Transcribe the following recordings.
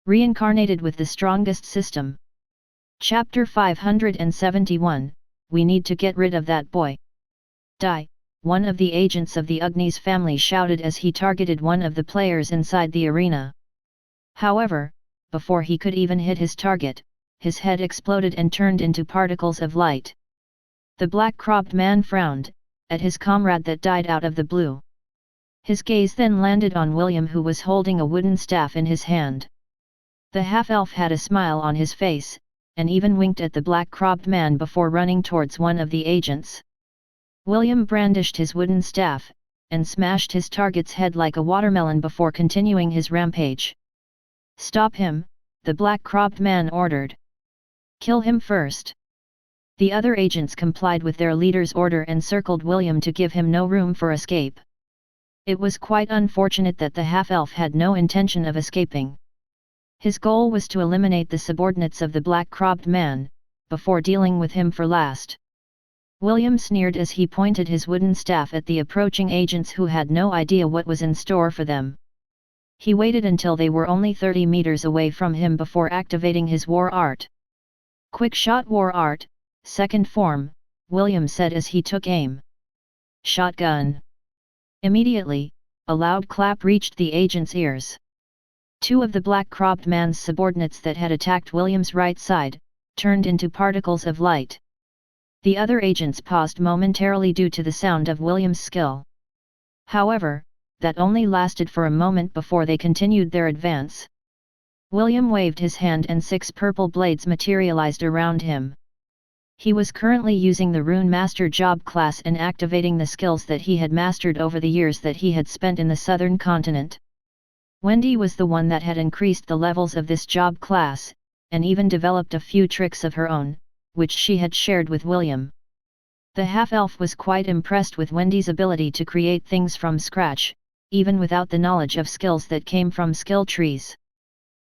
Reincarnated with the strongest system. Chapter 571, We need to get rid of that boy. Die, one of the agents of the Oogwei's family shouted as he targeted one of the players inside the arena. However, before he could even hit his target, his head exploded and turned into particles of light. The black-cropped man frowned at his comrade that died out of the blue. His gaze then landed on William, who was holding a wooden staff in his hand. The half-elf had a smile on his face, and even winked at the black-cropped man before running towards one of the agents. William brandished his wooden staff, and smashed his target's head like a watermelon before continuing his rampage. "Stop him," the black-cropped man ordered. "Kill him first." The other agents complied with their leader's order and circled William to give him no room for escape. It was quite unfortunate that the half-elf had no intention of escaping. His goal was to eliminate the subordinates of the black-cropped man, before dealing with him for last. William sneered as he pointed his wooden staff at the approaching agents who had no idea what was in store for them. He waited until they were only 30 meters away from him before activating his war art. "Quick shot war art, second form," William said as he took aim. "Shotgun." Immediately, a loud clap reached the agent's ears. Two of the black-cropped man's subordinates that had attacked William's right side, turned into particles of light. The other agents paused momentarily due to the sound of William's skill. However, that only lasted for a moment before they continued their advance. William waved his hand and 6 purple blades materialized around him. He was currently using the Rune Master job class and activating the skills that he had mastered over the years that he had spent in the southern continent. Wendy was the one that had increased the levels of this job class, and even developed a few tricks of her own, which she had shared with William. The half-elf was quite impressed with Wendy's ability to create things from scratch, even without the knowledge of skills that came from skill trees.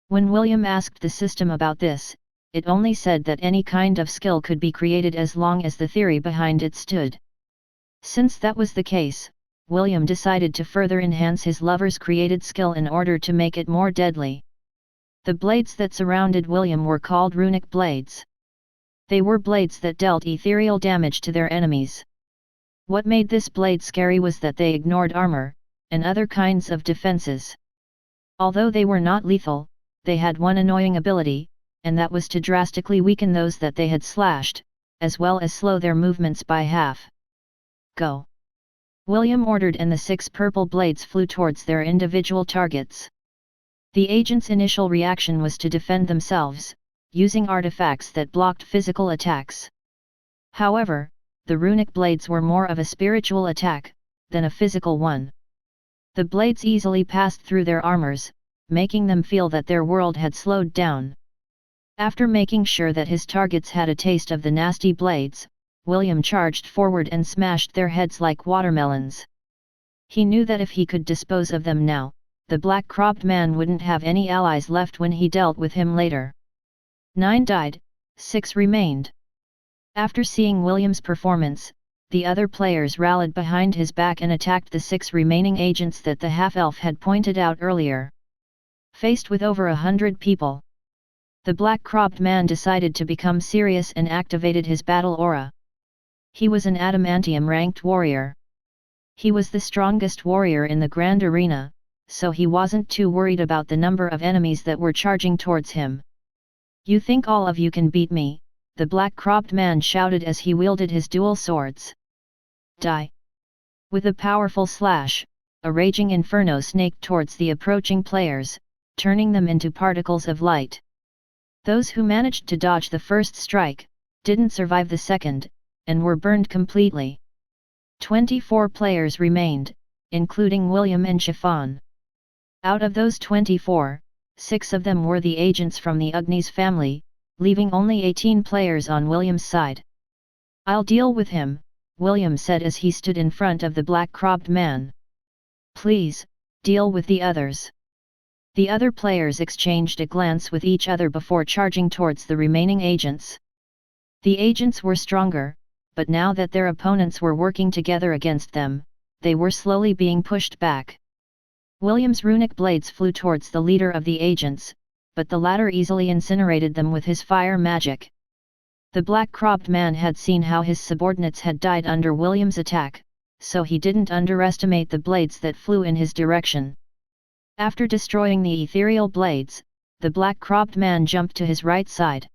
When William asked the system about this, it only said that any kind of skill could be created as long as the theory behind it stood. Since that was the case, William decided to further enhance his lover's created skill in order to make it more deadly. The blades that surrounded William were called runic blades. They were blades that dealt ethereal damage to their enemies. What made this blade scary was that they ignored armor, and other kinds of defenses. Although they were not lethal, they had one annoying ability, and that was to drastically weaken those that they had slashed, as well as slow their movements by half. "Go!" William ordered, and the 6 purple blades flew towards their individual targets. The agents' initial reaction was to defend themselves, using artifacts that blocked physical attacks. However, the runic blades were more of a spiritual attack than a physical one. The blades easily passed through their armors, making them feel that their world had slowed down. After making sure that his targets had a taste of the nasty blades, William charged forward and smashed their heads like watermelons. He knew that if he could dispose of them now, the black-cropped man wouldn't have any allies left when he dealt with him later. 9 died, 6 remained. After seeing William's performance, the other players rallied behind his back and attacked the 6 remaining agents that the half-elf had pointed out earlier. Faced with over 100 people, the black-cropped man decided to become serious and activated his battle aura. He was an adamantium-ranked warrior. He was the strongest warrior in the grand arena, so he wasn't too worried about the number of enemies that were charging towards him. "You think all of you can beat me?" the black-cropped man shouted as he wielded his dual swords. "Die!" With a powerful slash, a raging inferno snaked towards the approaching players, turning them into particles of light. Those who managed to dodge the first strike, didn't survive the second, and were burned completely. 24 players remained, including William and Chiffon. Out of those 24, 6 of them were the agents from the Oogwei's family, leaving only 18 players on William's side. "I'll deal with him," William said as he stood in front of the black-cropped man. "Please, deal with the others." The other players exchanged a glance with each other before charging towards the remaining agents. The agents were stronger, but now that their opponents were working together against them, they were slowly being pushed back. William's runic blades flew towards the leader of the agents, but the latter easily incinerated them with his fire magic. The black-cropped man had seen how his subordinates had died under William's attack, so he didn't underestimate the blades that flew in his direction. After destroying the ethereal blades, the black-cropped man jumped to his right side.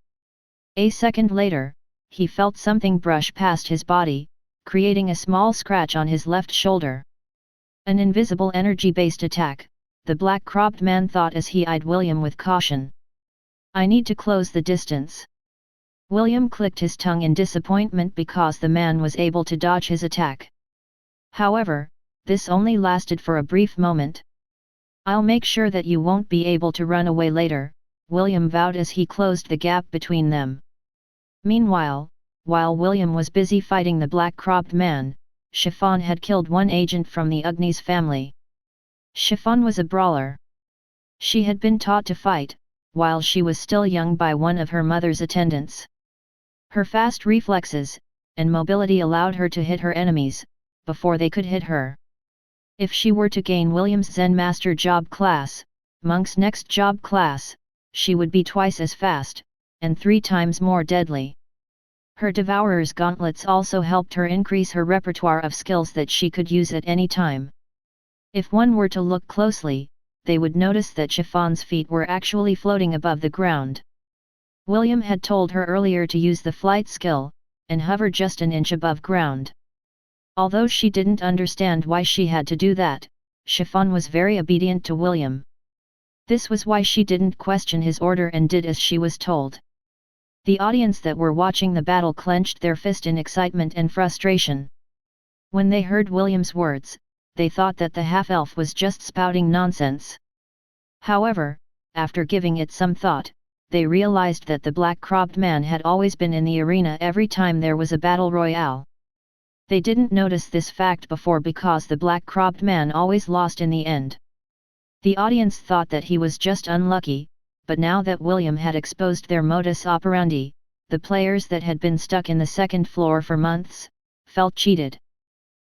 A second later, he felt something brush past his body, creating a small scratch on his left shoulder. An invisible energy-based attack, the black-cropped man thought as he eyed William with caution. I need to close the distance. William clicked his tongue in disappointment because the man was able to dodge his attack. However, this only lasted for a brief moment. I'll make sure that you won't be able to run away later, William vowed as he closed the gap between them. Meanwhile, while William was busy fighting the black-cropped man, Chiffon had killed one agent from the Ugni's family. Chiffon was a brawler. She had been taught to fight, while she was still young by one of her mother's attendants. Her fast reflexes and mobility allowed her to hit her enemies before they could hit her. If she were to gain William's Zen Master job class, Monk's next job class, she would be twice as fast, and 3 times more deadly. Her Devourer's gauntlets also helped her increase her repertoire of skills that she could use at any time. If one were to look closely, they would notice that Chiffon's feet were actually floating above the ground. William had told her earlier to use the flight skill, and hover just an inch above ground. Although she didn't understand why she had to do that, Chiffon was very obedient to William. This was why she didn't question his order and did as she was told. The audience that were watching the battle clenched their fist in excitement and frustration. When they heard William's words, they thought that the half-elf was just spouting nonsense. However, after giving it some thought, they realized that the black-cropped man had always been in the arena every time there was a battle royale. They didn't notice this fact before because the black-cropped man always lost in the end. The audience thought that he was just unlucky, but now that William had exposed their modus operandi, the players that had been stuck in the second floor for months felt cheated.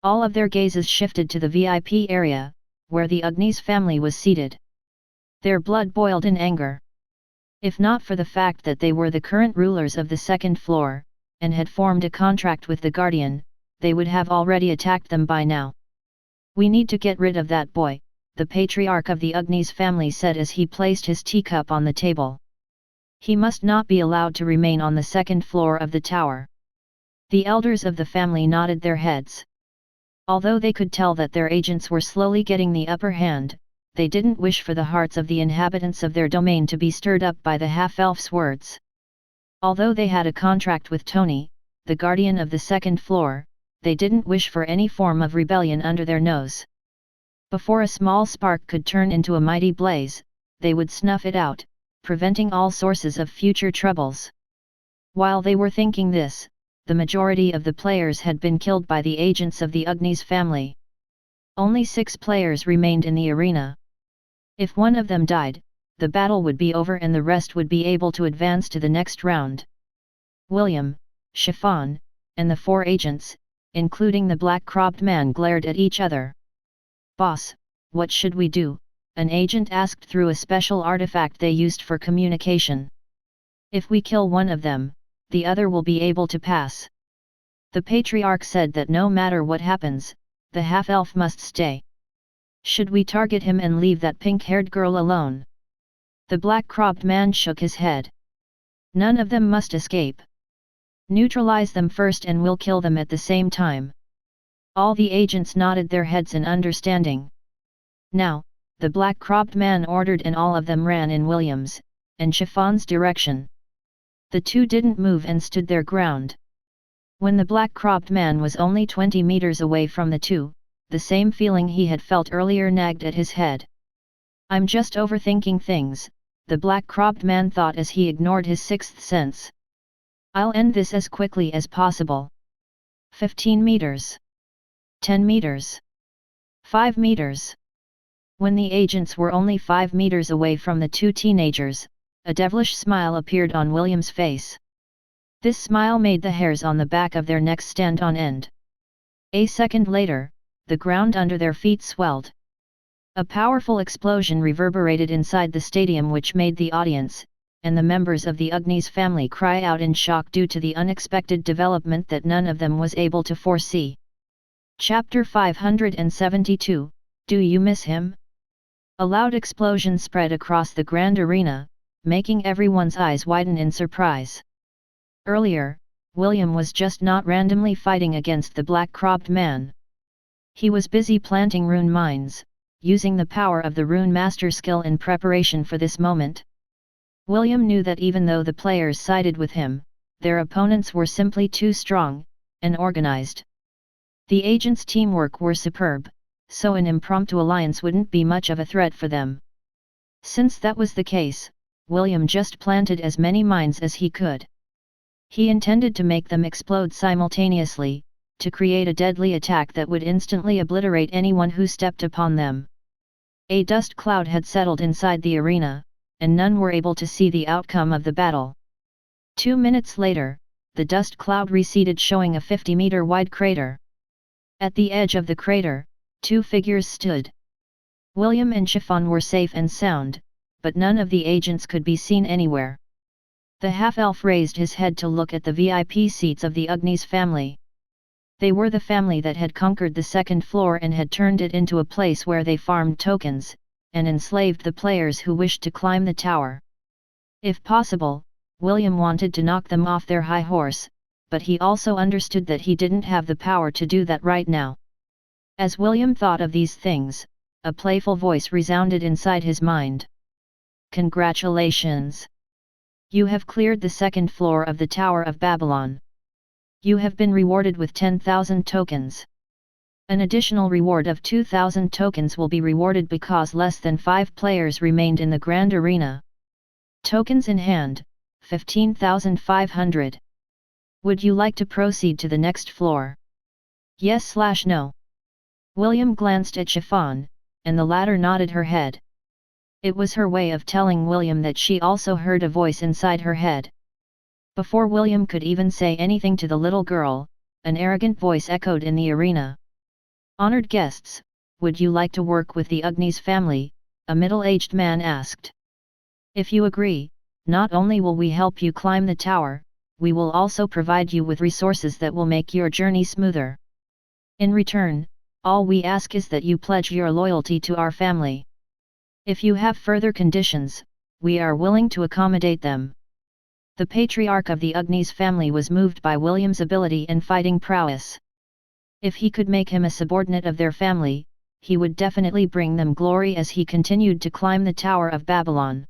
All of their gazes shifted to the VIP area, where the Ugni's family was seated. Their blood boiled in anger. If not for the fact that they were the current rulers of the second floor, and had formed a contract with the Guardian, they would have already attacked them by now. We need to get rid of that boy, the patriarch of the Ugni's family said as he placed his teacup on the table. He must not be allowed to remain on the second floor of the tower. The elders of the family nodded their heads. Although they could tell that their agents were slowly getting the upper hand, they didn't wish for the hearts of the inhabitants of their domain to be stirred up by the half-elf's words. Although they had a contract with Tony, the guardian of the second floor, they didn't wish for any form of rebellion under their nose. Before a small spark could turn into a mighty blaze, they would snuff it out, preventing all sources of future troubles. While they were thinking this, the majority of the players had been killed by the agents of the Ugni's family. Only 6 players remained in the arena. If one of them died, the battle would be over and the rest would be able to advance to the next round. William, Chiffon, and the 4 agents, including the black-cropped man, glared at each other. "Boss, what should we do?" an agent asked through a special artifact they used for communication. "If we kill one of them, the other will be able to pass." The patriarch said that no matter what happens, the half-elf must stay. "Should we target him and leave that pink-haired girl alone?" The black-cropped man shook his head. "None of them must escape. Neutralize them first and we'll kill them at the same time." All the agents nodded their heads in understanding. Now, the black-cropped man ordered and all of them ran in William's and Chiffon's direction. The 2 didn't move and stood their ground. When the black-cropped man was only 20 meters away from the 2, the same feeling he had felt earlier nagged at his head. "I'm just overthinking things," the black-cropped man thought as he ignored his 6th sense. "I'll end this as quickly as possible." 15 meters. 10 meters. 5 meters. When the agents were only 5 meters away from the 2 teenagers, a devilish smile appeared on William's face. This smile made the hairs on the back of their necks stand on end. A second later, the ground under their feet swelled. A powerful explosion reverberated inside the stadium which made the audience, and the members of the Ugni's family cry out in shock due to the unexpected development that none of them was able to foresee. Chapter 572, Do You Miss Him? A loud explosion spread across the grand arena, making everyone's eyes widen in surprise. Earlier, William was just not randomly fighting against the black-cropped man. He was busy planting rune mines, using the power of the rune master skill in preparation for this moment. William knew that even though the players sided with him, their opponents were simply too strong and organized. The agents' teamwork were superb, so an impromptu alliance wouldn't be much of a threat for them. Since that was the case, William just planted as many mines as he could. He intended to make them explode simultaneously, to create a deadly attack that would instantly obliterate anyone who stepped upon them. A dust cloud had settled inside the arena, and none were able to see the outcome of the battle. 2 minutes later, the dust cloud receded, showing a 50-meter wide crater. At the edge of the crater, 2 figures stood. William and Chiffon were safe and sound, but none of the agents could be seen anywhere. The half-elf raised his head to look at the VIP seats of the Ugni's family. They were the family that had conquered the second floor and had turned it into a place where they farmed tokens, and enslaved the players who wished to climb the tower. If possible, William wanted to knock them off their high horse, but he also understood that he didn't have the power to do that right now. As William thought of these things, a playful voice resounded inside his mind. Congratulations! You have cleared the second floor of the Tower of Babylon. You have been rewarded with 10,000 tokens. An additional reward of 2,000 tokens will be rewarded because less than 5 players remained in the grand arena. Tokens in hand, 15,500. Would you like to proceed to the next floor? Yes/no. William glanced at Chiffon, and the latter nodded her head. It was her way of telling William that she also heard a voice inside her head. Before William could even say anything to the little girl, an arrogant voice echoed in the arena. Honored guests, would you like to work with the Ugni's family? A middle-aged man asked. If you agree, not only will we help you climb the tower, we will also provide you with resources that will make your journey smoother. In return, all we ask is that you pledge your loyalty to our family. If you have further conditions, we are willing to accommodate them. The patriarch of the Ugni's family was moved by William's ability and fighting prowess. If he could make him a subordinate of their family, he would definitely bring them glory as he continued to climb the Tower of Babylon.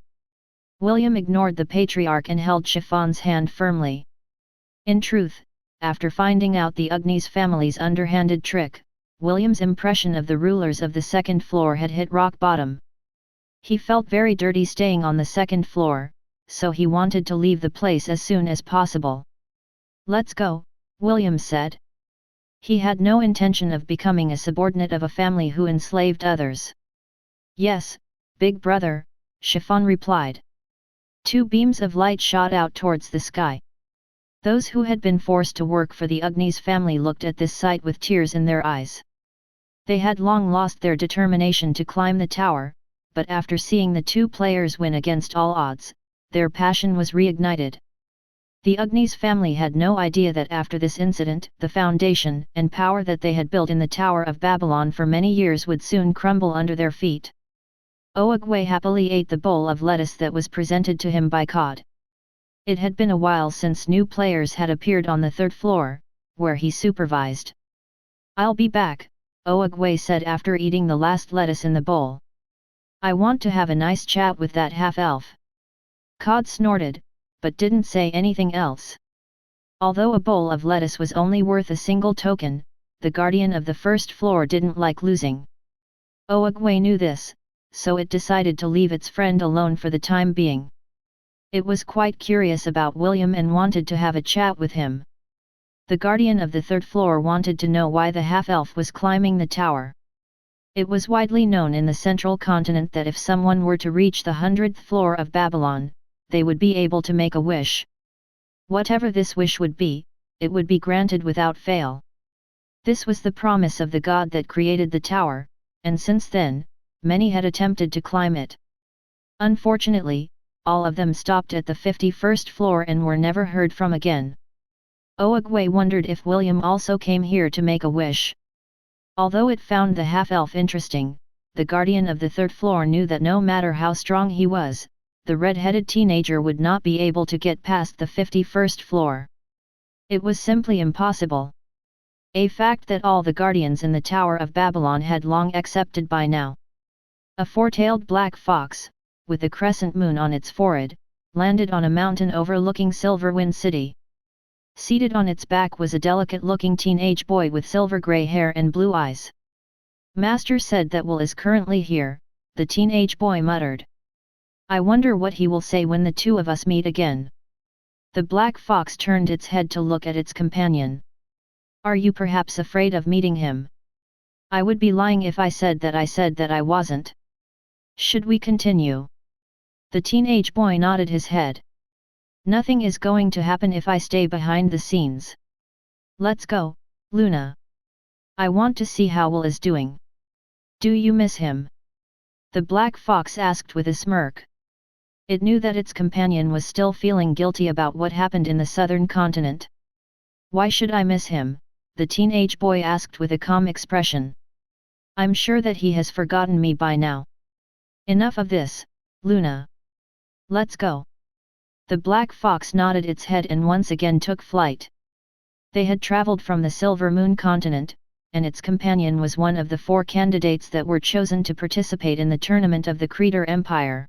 William ignored the patriarch and held Chiffon's hand firmly. In truth, after finding out the Ugni's family's underhanded trick, William's impression of the rulers of the second floor had hit rock bottom. He felt very dirty staying on the second floor, so he wanted to leave the place as soon as possible. Let's go, William said. He had no intention of becoming a subordinate of a family who enslaved others. Yes, big brother, Chiffon replied. 2 beams of light shot out towards the sky. Those who had been forced to work for the Ugni's family looked at this sight with tears in their eyes. They had long lost their determination to climb the tower, but after seeing the 2 players win against all odds, their passion was reignited. The Ugni's family had no idea that after this incident, the foundation and power that they had built in the Tower of Babylon for many years would soon crumble under their feet. Oogwei happily ate the bowl of lettuce that was presented to him by Cod. It had been a while since new players had appeared on the 3rd floor, where he supervised. I'll be back, Oogwei said after eating the last lettuce in the bowl. I want to have a nice chat with that half-elf. Cod snorted, but didn't say anything else. Although a bowl of lettuce was only worth a single token, the guardian of the 1st floor didn't like losing. Oogwei knew this, so it decided to leave its friend alone for the time being. It was quite curious about William and wanted to have a chat with him. The guardian of the 3rd floor wanted to know why the half-elf was climbing the tower. It was widely known in the central continent that if someone were to reach the 100th floor of Babylon, they would be able to make a wish. Whatever this wish would be, it would be granted without fail. This was the promise of the god that created the tower, and since then, many had attempted to climb it. Unfortunately, all of them stopped at the 51st floor and were never heard from again. Oogwei wondered if William also came here to make a wish. Although it found the half-elf interesting, the guardian of the third floor knew that no matter how strong he was, the red-headed teenager would not be able to get past the 51st floor. It was simply impossible. A fact that all the guardians in the Tower of Babylon had long accepted by now. A four-tailed black fox, with a crescent moon on its forehead, landed on a mountain overlooking Silverwind City. Seated on its back was a delicate-looking teenage boy with silver-gray hair and blue eyes. Master said that Will is currently here, the teenage boy muttered. I wonder what he will say when the two of us meet again. The black fox turned its head to look at its companion. Are you perhaps afraid of meeting him? I would be lying if I said that I wasn't. Should we continue? The teenage boy nodded his head. Nothing is going to happen if I stay behind the scenes. Let's go, Luna. I want to see how Will is doing. Do you miss him? The black fox asked with a smirk. It knew that its companion was still feeling guilty about what happened in the southern continent. Why should I miss him? The teenage boy asked with a calm expression. I'm sure that he has forgotten me by now. Enough of this, Luna. Let's go. The black fox nodded its head and once again took flight. They had traveled from the Silver Moon continent, and its companion was one of the 4 candidates that were chosen to participate in the tournament of the Creator Empire.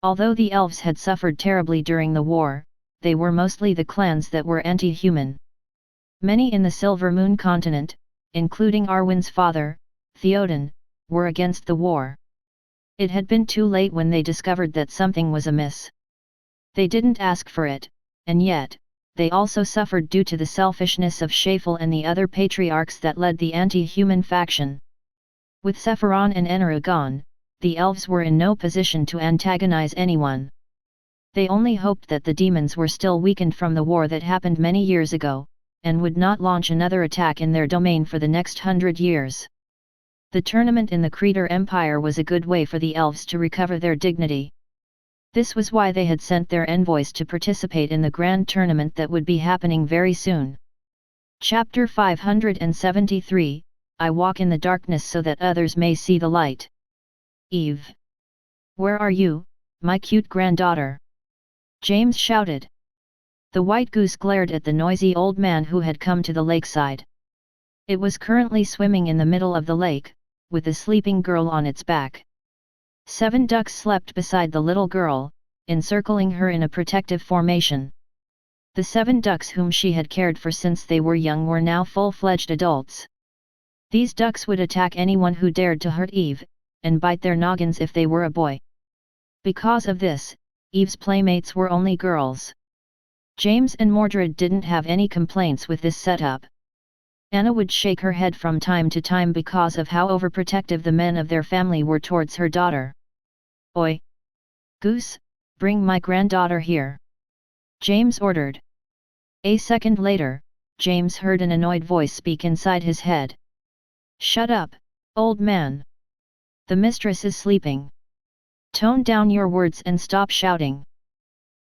Although the elves had suffered terribly during the war, they were mostly the clans that were anti-human. Many in the Silver Moon continent, including Arwen's father, Theoden, were against the war. It had been too late when they discovered that something was amiss. They didn't ask for it, and yet, they also suffered due to the selfishness of Shafel and the other patriarchs that led the anti-human faction. With Sephiron and Enera gone, the elves were in no position to antagonize anyone. They only hoped that the demons were still weakened from the war that happened many years ago, and would not launch another attack in their domain for the next 100 years. The tournament in the Creator Empire was a good way for the elves to recover their dignity. This was why they had sent their envoys to participate in the grand tournament that would be happening very soon. Chapter 573, I walk in the darkness so that others may see the light. Eve. Where are you, my cute granddaughter? James shouted. The white goose glared at the noisy old man who had come to the lakeside. It was currently swimming in the middle of the lake, with a sleeping girl on its back. 7 ducks slept beside the little girl, encircling her in a protective formation. The 7 ducks whom she had cared for since they were young were now full-fledged adults. These ducks would attack anyone who dared to hurt Eve, and bite their noggins if they were a boy. Because of this, Eve's playmates were only girls. James and Mordred didn't have any complaints with this setup. Anna would shake her head from time to time because of how overprotective the men of their family were towards her daughter. Oi! Goose, bring my granddaughter here. James ordered. A second later, James heard an annoyed voice speak inside his head. Shut up, old man. The mistress is sleeping. Tone down your words and stop shouting.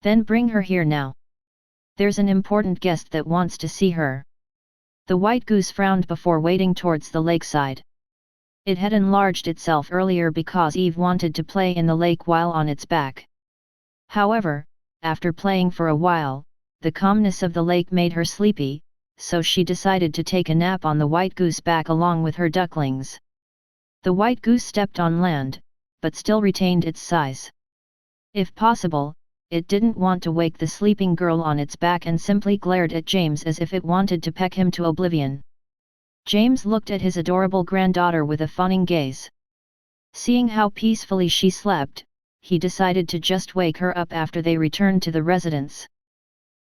Then bring her here now. There's an important guest that wants to see her. The white goose frowned before wading towards the lakeside. It had enlarged itself earlier because Eve wanted to play in the lake while on its back. However, after playing for a while, the calmness of the lake made her sleepy, so she decided to take a nap on the white goose back along with her ducklings. The white goose stepped on land, but still retained its size. If possible, it didn't want to wake the sleeping girl on its back and simply glared at James as if it wanted to peck him to oblivion. James looked at his adorable granddaughter with a fawning gaze. Seeing how peacefully she slept, he decided to just wake her up after they returned to the residence.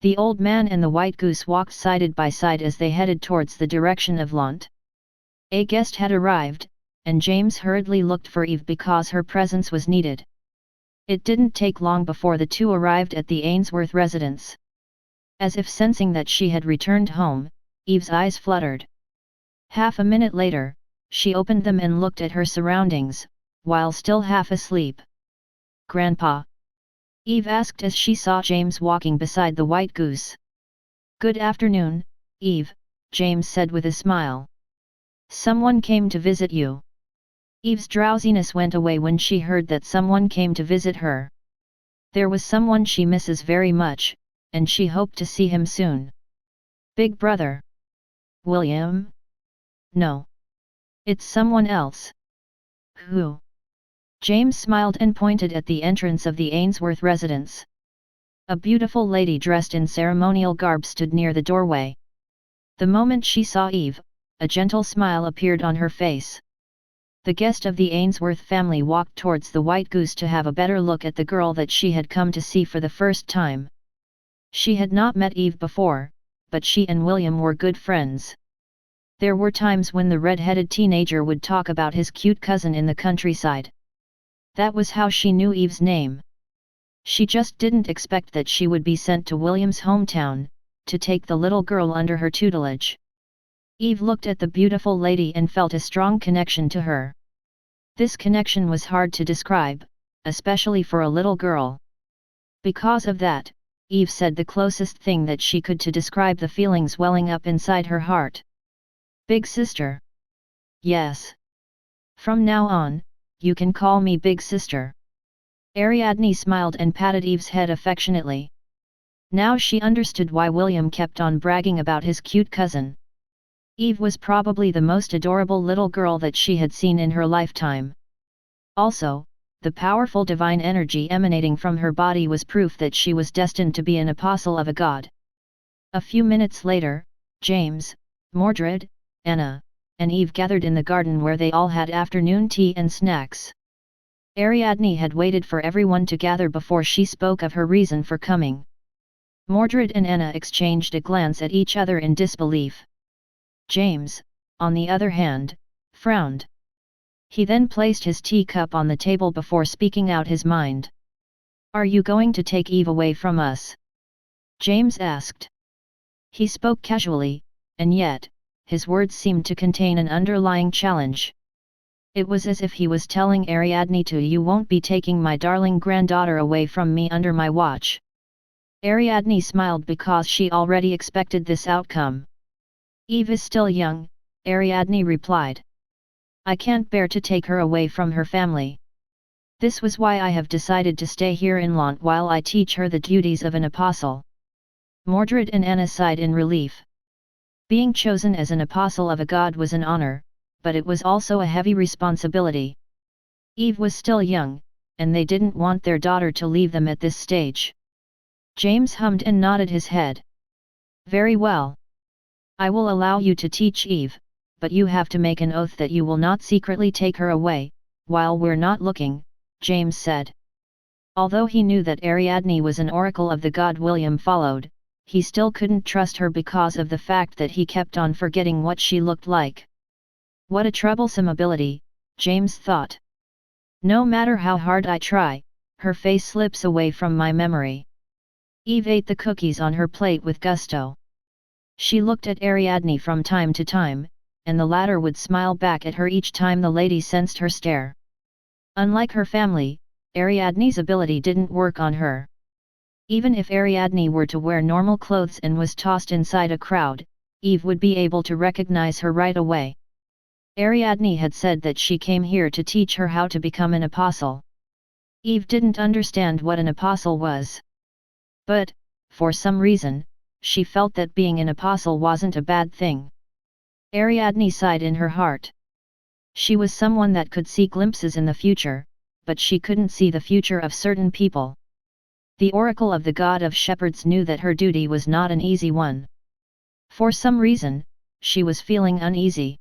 The old man and the white goose walked side by side as they headed towards the direction of Lant. A guest had arrived, and James hurriedly looked for Eve because her presence was needed. It didn't take long before the two arrived at the Ainsworth residence. As if sensing that she had returned home, Eve's eyes fluttered. Half a minute later, she opened them and looked at her surroundings, while still half asleep. Grandpa? Eve asked as she saw James walking beside the white goose. Good afternoon, Eve, James said with a smile. Someone came to visit you. Eve's drowsiness went away when she heard that someone came to visit her. There was someone she misses very much, and she hoped to see him soon. Big brother. William? No. It's someone else. Who? James smiled and pointed at the entrance of the Ainsworth residence. A beautiful lady dressed in ceremonial garb stood near the doorway. The moment she saw Eve, a gentle smile appeared on her face. The guest of the Ainsworth family walked towards the white goose to have a better look at the girl that she had come to see for the first time. She had not met Eve before, but she and William were good friends. There were times when the red-headed teenager would talk about his cute cousin in the countryside. That was how she knew Eve's name. She just didn't expect that she would be sent to William's hometown, to take the little girl under her tutelage. Eve looked at the beautiful lady and felt a strong connection to her. This connection was hard to describe, especially for a little girl. Because of that, Eve said the closest thing that she could to describe the feelings welling up inside her heart. Big sister. Yes. From now on, you can call me Big Sister. Ariadne smiled and patted Eve's head affectionately. Now she understood why William kept on bragging about his cute cousin. Eve was probably the most adorable little girl that she had seen in her lifetime. Also, the powerful divine energy emanating from her body was proof that she was destined to be an apostle of a god. A few minutes later, James, Mordred, Anna, and Eve gathered in the garden where they all had afternoon tea and snacks. Ariadne had waited for everyone to gather before she spoke of her reason for coming. Mordred and Anna exchanged a glance at each other in disbelief. James, on the other hand, frowned. He then placed his teacup on the table before speaking out his mind. Are you going to take Eve away from us? James asked. He spoke casually, and yet, his words seemed to contain an underlying challenge. It was as if he was telling Ariadne to you won't be taking my darling granddaughter away from me under my watch. Ariadne smiled because she already expected this outcome. Eve is still young, Ariadne replied. I can't bear to take her away from her family. This was why I have decided to stay here in Lant while I teach her the duties of an apostle. Mordred and Anna sighed in relief. Being chosen as an apostle of a god was an honor, but it was also a heavy responsibility. Eve was still young, and they didn't want their daughter to leave them at this stage. James hummed and nodded his head. Very well. I will allow you to teach Eve, but you have to make an oath that you will not secretly take her away, while we're not looking, James said. Although he knew that Ariadne was an oracle of the god William followed, he still couldn't trust her because of the fact that he kept on forgetting what she looked like. What a troublesome ability, James thought. No matter how hard I try, her face slips away from my memory. Eve ate the cookies on her plate with gusto. She looked at Ariadne from time to time, and the latter would smile back at her each time the lady sensed her stare. Unlike her family, Ariadne's ability didn't work on her. Even if Ariadne were to wear normal clothes and was tossed inside a crowd, Eve would be able to recognize her right away. Ariadne had said that she came here to teach her how to become an apostle. Eve didn't understand what an apostle was. But, for some reason, she felt that being an apostle wasn't a bad thing. Ariadne sighed in her heart. She was someone that could see glimpses in the future, but she couldn't see the future of certain people. The oracle of the god of shepherds knew that her duty was not an easy one. For some reason, she was feeling uneasy.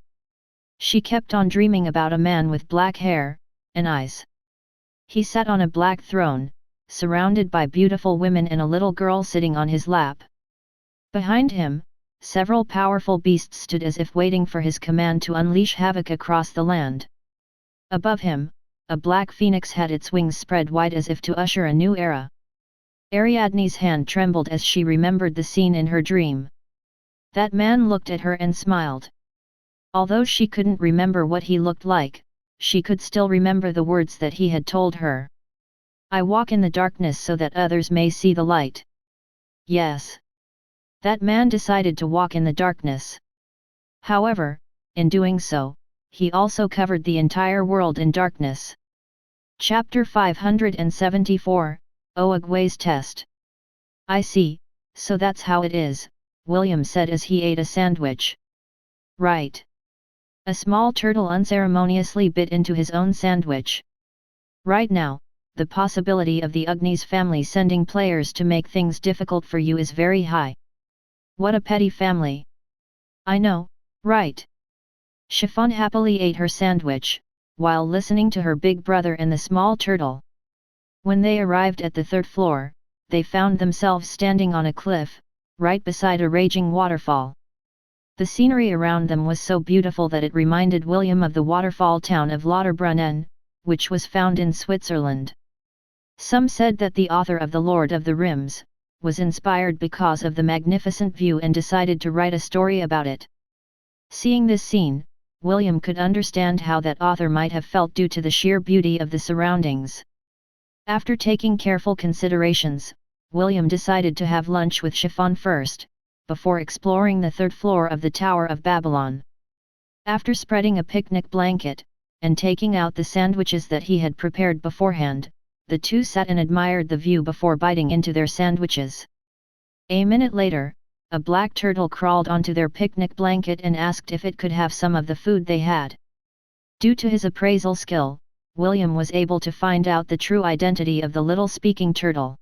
She kept on dreaming about a man with black hair and eyes. He sat on a black throne, surrounded by beautiful women and a little girl sitting on his lap. Behind him, several powerful beasts stood as if waiting for his command to unleash havoc across the land. Above him, a black phoenix had its wings spread wide as if to usher a new era. Ariadne's hand trembled as she remembered the scene in her dream. That man looked at her and smiled. Although she couldn't remember what he looked like, she could still remember the words that he had told her. I walk in the darkness so that others may see the light. Yes. That man decided to walk in the darkness. However, in doing so, he also covered the entire world in darkness. Chapter 574, Oogwei's Test. I see, so that's how it is, William said as he ate a sandwich. Right. A small turtle unceremoniously bit into his own sandwich. Right now, the possibility of the Ugni's family sending players to make things difficult for you is very high. What a petty family. I know, right? Chiffon happily ate her sandwich, while listening to her big brother and the small turtle. When they arrived at the third floor, they found themselves standing on a cliff, right beside a raging waterfall. The scenery around them was so beautiful that it reminded William of the waterfall town of Lauterbrunnen, which was found in Switzerland. Some said that the author of The Lord of the Rings was inspired because of the magnificent view and decided to write a story about it. Seeing this scene, William could understand how that author might have felt due to the sheer beauty of the surroundings. After taking careful considerations, William decided to have lunch with Chiffon first, before exploring the third floor of the Tower of Babylon. After spreading a picnic blanket, and taking out the sandwiches that he had prepared beforehand, the two sat and admired the view before biting into their sandwiches. A minute later, a black turtle crawled onto their picnic blanket and asked if it could have some of the food they had. Due to his appraisal skill, William was able to find out the true identity of the little speaking turtle.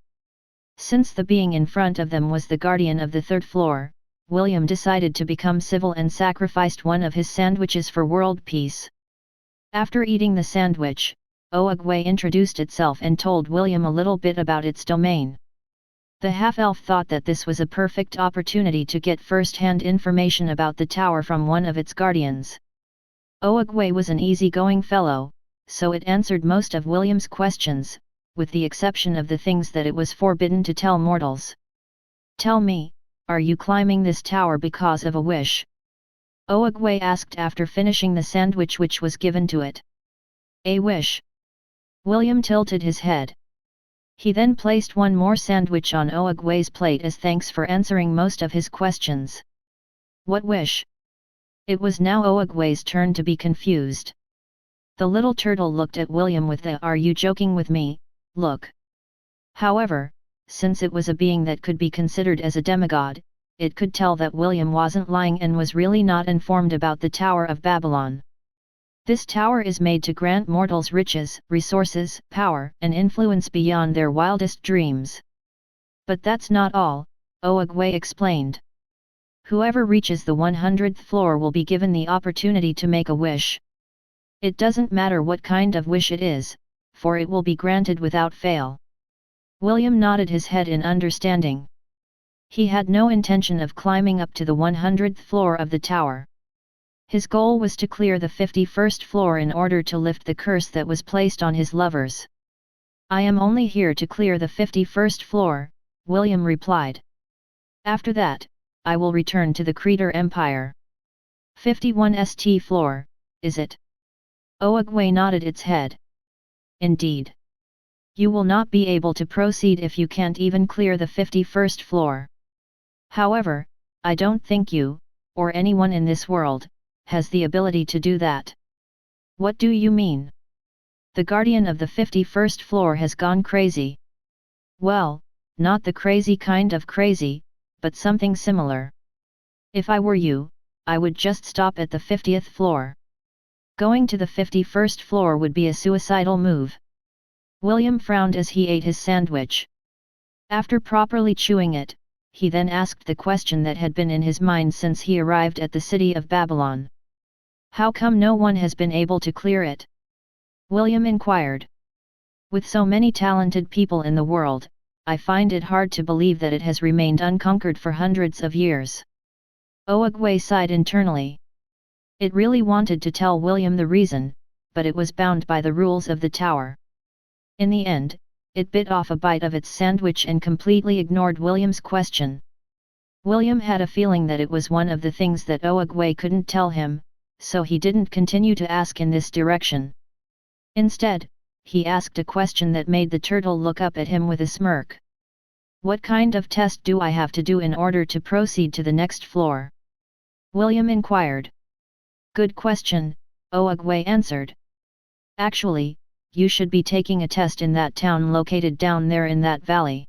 Since the being in front of them was the guardian of the third floor, William decided to become civil and sacrificed one of his sandwiches for world peace. After eating the sandwich, Oogwei introduced itself and told William a little bit about its domain. The half-elf thought that this was a perfect opportunity to get first-hand information about the tower from one of its guardians. Oogwei was an easy-going fellow, so it answered most of William's questions, with the exception of the things that it was forbidden to tell mortals. Tell me, are you climbing this tower because of a wish? Oogwei asked after finishing the sandwich which was given to it. A wish? William tilted his head. He then placed one more sandwich on Oogwei's plate as thanks for answering most of his questions. What wish? It was now Oogwei's turn to be confused. The little turtle looked at William with the "Are you joking with me?" look. However, since it was a being that could be considered as a demigod, it could tell that William wasn't lying and was really not informed about the Tower of Babylon. This tower is made to grant mortals riches, resources, power, and influence beyond their wildest dreams. But that's not all, Oogwei explained. Whoever reaches the 100th floor will be given the opportunity to make a wish. It doesn't matter what kind of wish it is, for it will be granted without fail. William nodded his head in understanding. He had no intention of climbing up to the 100th floor of the tower. His goal was to clear the 51st floor in order to lift the curse that was placed on his lovers. I am only here to clear the 51st floor, William replied. After that, I will return to the Creator Empire. 51st floor, is it? Oogwei nodded its head. Indeed. You will not be able to proceed if you can't even clear the 51st floor. However, I don't think you, or anyone in this world, has the ability to do that. What do you mean? The guardian of the 51st floor has gone crazy. Well, not the crazy kind of crazy, but something similar. If I were you, I would just stop at the 50th floor. Going to the 51st floor would be a suicidal move. William frowned as he ate his sandwich. After properly chewing it, he then asked the question that had been in his mind since he arrived at the city of Babylon. How come no one has been able to clear it? William inquired. With so many talented people in the world, I find it hard to believe that it has remained unconquered for hundreds of years. Oogwei sighed internally. It really wanted to tell William the reason, but it was bound by the rules of the tower. In the end, it bit off a bite of its sandwich and completely ignored William's question. William had a feeling that it was one of the things that Oogwei couldn't tell him, so he didn't continue to ask in this direction. Instead, he asked a question that made the turtle look up at him with a smirk. What kind of test do I have to do in order to proceed to the next floor? William inquired. Good question, Oogwei answered. Actually, you should be taking a test in that town located down there in that valley.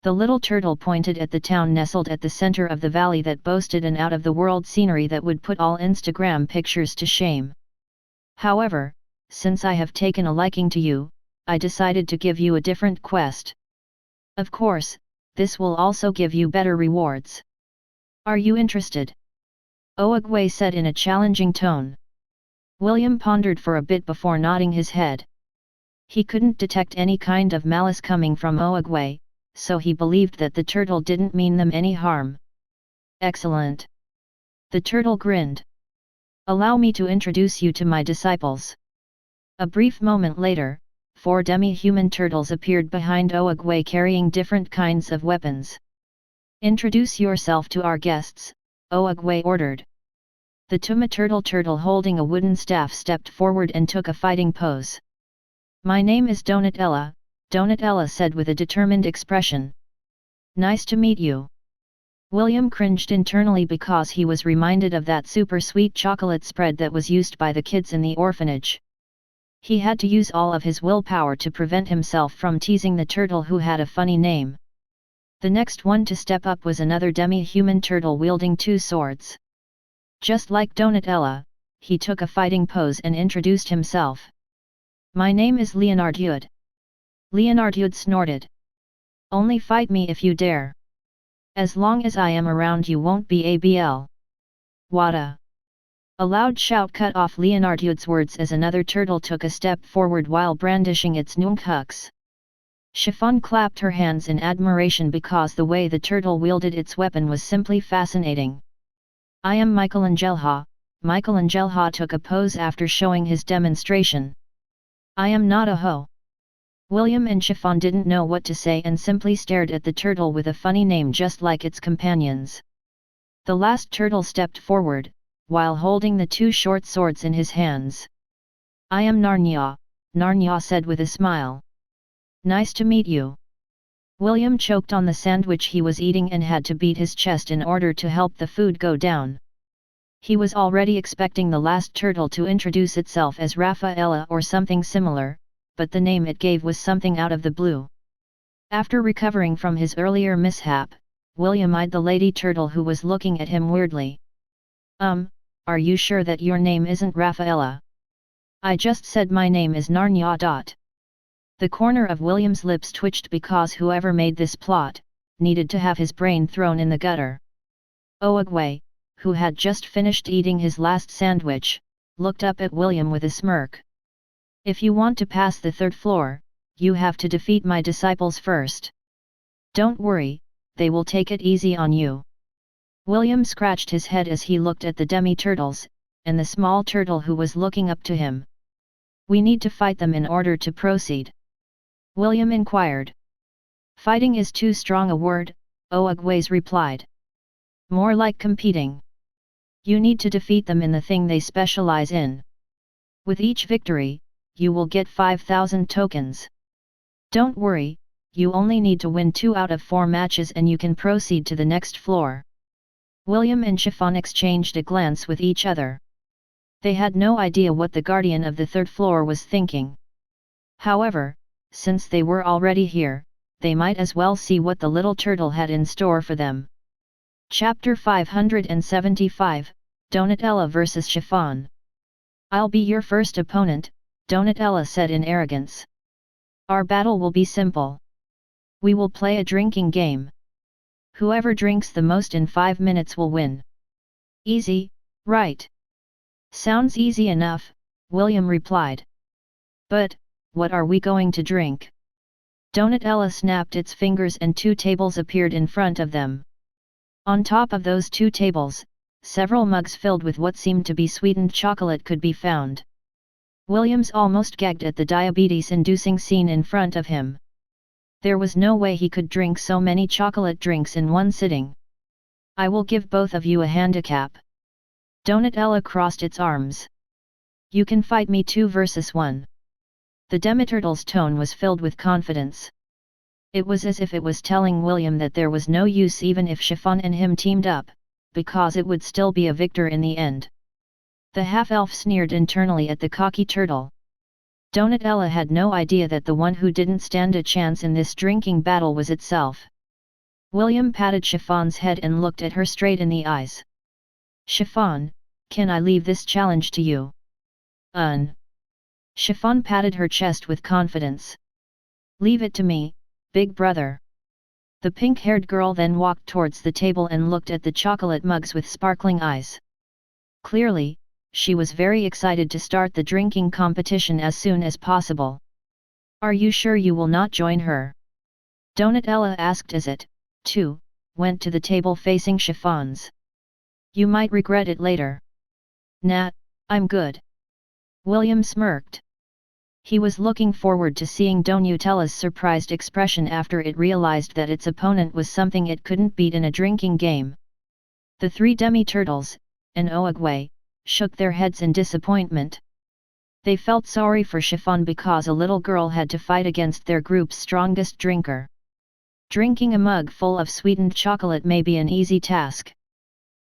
The little turtle pointed at the town nestled at the center of the valley that boasted an out-of-the-world scenery that would put all Instagram pictures to shame. However, since I have taken a liking to you, I decided to give you a different quest. Of course, this will also give you better rewards. Are you interested? Oogwei said in a challenging tone. William pondered for a bit before nodding his head. He couldn't detect any kind of malice coming from Oogwei, so he believed that the turtle didn't mean them any harm. Excellent. The turtle grinned. Allow me to introduce you to my disciples. A brief moment later, 4 demi-human turtles appeared behind Oogwei carrying different kinds of weapons. Introduce yourself to our guests, Oogwei ordered. The Tuma turtle holding a wooden staff stepped forward and took a fighting pose. My name is Donutella, Donutella said with a determined expression. Nice to meet you. William cringed internally because he was reminded of that super sweet chocolate spread that was used by the kids in the orphanage. He had to use all of his willpower to prevent himself from teasing the turtle who had a funny name. The next one to step up was another demi-human turtle wielding 2 swords. Just like Donutella, he took a fighting pose and introduced himself. My name is Leonardude. Leonardude snorted. Only fight me if you dare. As long as I am around you won't be ABL. Wada. A loud shout cut off Leonardude's words as another turtle took a step forward while brandishing its nunchucks. Chiffon clapped her hands in admiration because the way the turtle wielded its weapon was simply fascinating. I am Michelangelo. Michelangelo took a pose after showing his demonstration. I am not a hoe. William and Chiffon didn't know what to say and simply stared at the turtle with a funny name just like its companions. The last turtle stepped forward, while holding the 2 short swords in his hands. I am Narnia, Narnia said with a smile. Nice to meet you. William choked on the sandwich he was eating and had to beat his chest in order to help the food go down. He was already expecting the last turtle to introduce itself as Rafaela or something similar, but the name it gave was something out of the blue. After recovering from his earlier mishap, William eyed the lady turtle who was looking at him weirdly. Are you sure that your name isn't Rafaela? I just said my name is Narnia. The corner of William's lips twitched because whoever made this plot, needed to have his brain thrown in the gutter. Oogwei, who had just finished eating his last sandwich, looked up at William with a smirk. If you want to pass the 3rd floor, you have to defeat my disciples first. Don't worry, they will take it easy on you. William scratched his head as he looked at the demi-turtles, and the small turtle who was looking up to him. We need to fight them in order to proceed. William inquired. Fighting is too strong a word, Oogwei replied. More like competing. You need to defeat them in the thing they specialize in. With each victory, you will get 5,000 tokens. Don't worry, you only need to win 2 out of 4 matches and you can proceed to the next floor. William and Chiffon exchanged a glance with each other. They had no idea what the guardian of the 3rd floor was thinking. However, since they were already here, they might as well see what the little turtle had in store for them. Chapter 575, Donutella vs Chiffon. I'll be your first opponent, Donutella said in arrogance. Our battle will be simple. We will play a drinking game. Whoever drinks the most in 5 minutes will win. Easy, right? Sounds easy enough, William replied. But, what are we going to drink? Donutella snapped its fingers and 2 tables appeared in front of them. On top of those 2 tables, several mugs filled with what seemed to be sweetened chocolate could be found. Williams almost gagged at the diabetes-inducing scene in front of him. There was no way he could drink so many chocolate drinks in one sitting. I will give both of you a handicap. Donutella crossed its arms. You can fight me 2 versus 1. The demi-turtle's tone was filled with confidence. It was as if it was telling William that there was no use even if Chiffon and him teamed up, because it would still be a victor in the end. The half-elf sneered internally at the cocky turtle. Donutella had no idea that the one who didn't stand a chance in this drinking battle was itself. William patted Chiffon's head and looked at her straight in the eyes. "Chiffon, can I leave this challenge to you?" Chiffon patted her chest with confidence. "Leave it to me, big brother." The pink-haired girl then walked towards the table and looked at the chocolate mugs with sparkling eyes. Clearly, she was very excited to start the drinking competition as soon as possible. "Are you sure you will not join her?" Donutella asked as it, too, went to the table facing Chiffon's. "You might regret it later." "Nah, I'm good." William smirked. He was looking forward to seeing Donutella's surprised expression after it realized that its opponent was something it couldn't beat in a drinking game. The three demi-turtles, and Oogwei, shook their heads in disappointment. They felt sorry for Chiffon because a little girl had to fight against their group's strongest drinker. Drinking a mug full of sweetened chocolate may be an easy task.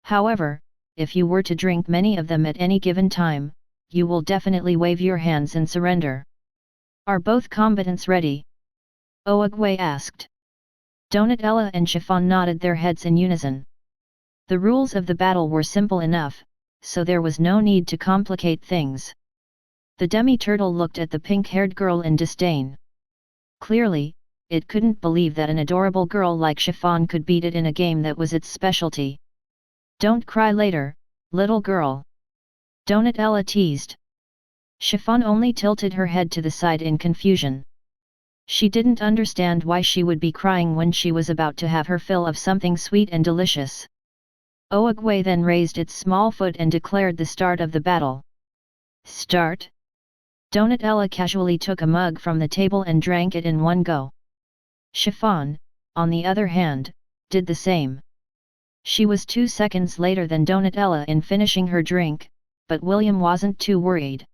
However, if you were to drink many of them at any given time, you will definitely wave your hands and surrender. "Are both combatants ready?" Oogwei asked. Donutella and Chiffon nodded their heads in unison. The rules of the battle were simple enough, so there was no need to complicate things. The demi-turtle looked at the pink-haired girl in disdain. Clearly, it couldn't believe that an adorable girl like Chiffon could beat it in a game that was its specialty. "Don't cry later, little girl," Donutella teased. Chiffon only tilted her head to the side in confusion. She didn't understand why she would be crying when she was about to have her fill of something sweet and delicious. Oogwei then raised its small foot and declared the start of the battle. "Start?" Donutella casually took a mug from the table and drank it in one go. Chiffon, on the other hand, did the same. She was 2 seconds later than Donutella in finishing her drink, but William wasn't too worried.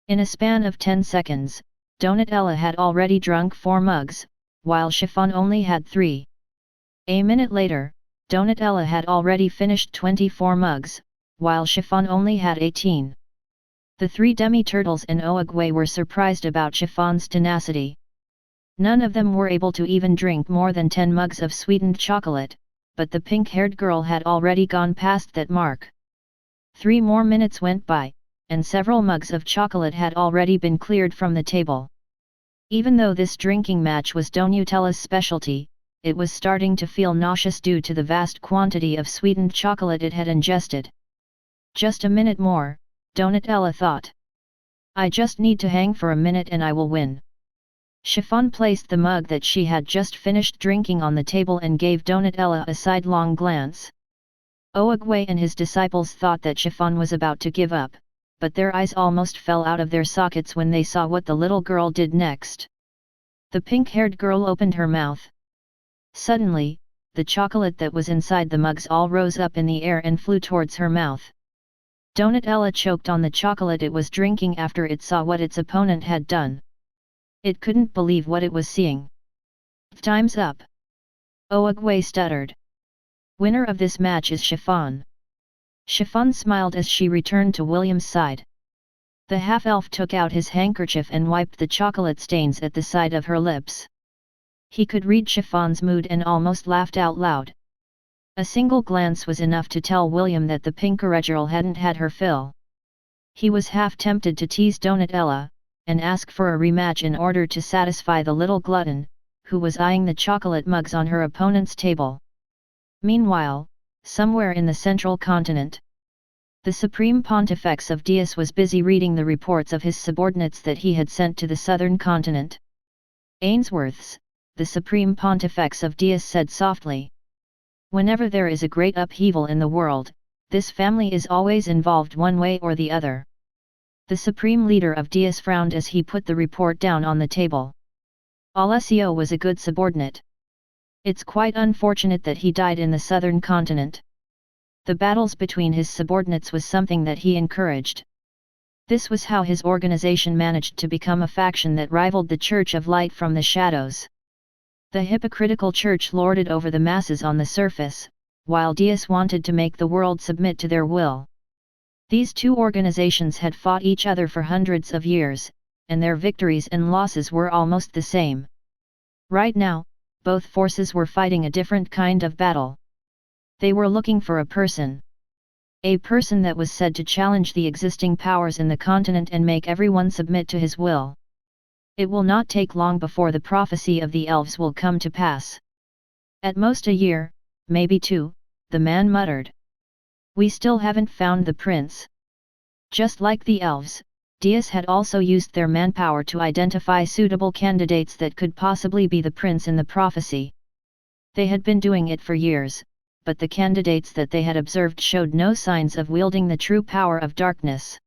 In a span of 10 seconds, Donutella had already drunk 4 mugs, while Chiffon only had 3. A minute later, Donutella had already finished 24 mugs, while Chiffon only had 18. The 3 demi-turtles and Oogwei were surprised about Chiffon's tenacity. None of them were able to even drink more than 10 mugs of sweetened chocolate, but the pink-haired girl had already gone past that mark. 3 more minutes went by, and several mugs of chocolate had already been cleared from the table. Even though this drinking match was Donutella's specialty, it was starting to feel nauseous due to the vast quantity of sweetened chocolate it had ingested. "Just a minute more," Donutella thought. "I just need to hang for a minute and I will win." Chiffon placed the mug that she had just finished drinking on the table and gave Donutella a sidelong glance. Oogwei and his disciples thought that Chiffon was about to give up, but their eyes almost fell out of their sockets when they saw what the little girl did next. The pink-haired girl opened her mouth. Suddenly, the chocolate that was inside the mugs all rose up in the air and flew towards her mouth. Donutella choked on the chocolate it was drinking after it saw what its opponent had done. It couldn't believe what it was seeing. "Time's up," Oogwei stuttered. "Winner of this match is Chiffon." Chiffon smiled as she returned to William's side. The half-elf took out his handkerchief and wiped the chocolate stains at the side of her lips. He could read Chiffon's mood and almost laughed out loud. A single glance was enough to tell William that the pink-haired girl hadn't had her fill. He was half tempted to tease Donutella, and ask for a rematch in order to satisfy the little glutton, who was eyeing the chocolate mugs on her opponent's table. Meanwhile, somewhere in the central continent, the Supreme Pontifex of Dias was busy reading the reports of his subordinates that he had sent to the southern continent. "Ainsworths," the Supreme Pontifex of Dias said softly. "Whenever there is a great upheaval in the world, this family is always involved one way or the other." The Supreme Leader of Dias frowned as he put the report down on the table. Alessio was a good subordinate. It's quite unfortunate that he died in the southern continent. The battles between his subordinates was something that he encouraged. This was how his organization managed to become a faction that rivaled the Church of Light from the shadows. The hypocritical church lorded over the masses on the surface, while deists wanted to make the world submit to their will. These two organizations had fought each other for hundreds of years, and their victories and losses were almost the same. Right now, both forces were fighting a different kind of battle. They were looking for a person. A person that was said to challenge the existing powers in the continent and make everyone submit to his will. It will not take long before the prophecy of the elves will come to pass. At most a year, maybe 2, the man muttered. We still haven't found the prince. Just like the elves, deists had also used their manpower to identify suitable candidates that could possibly be the prince in the prophecy. They had been doing it for years, but the candidates that they had observed showed no signs of wielding the true power of darkness.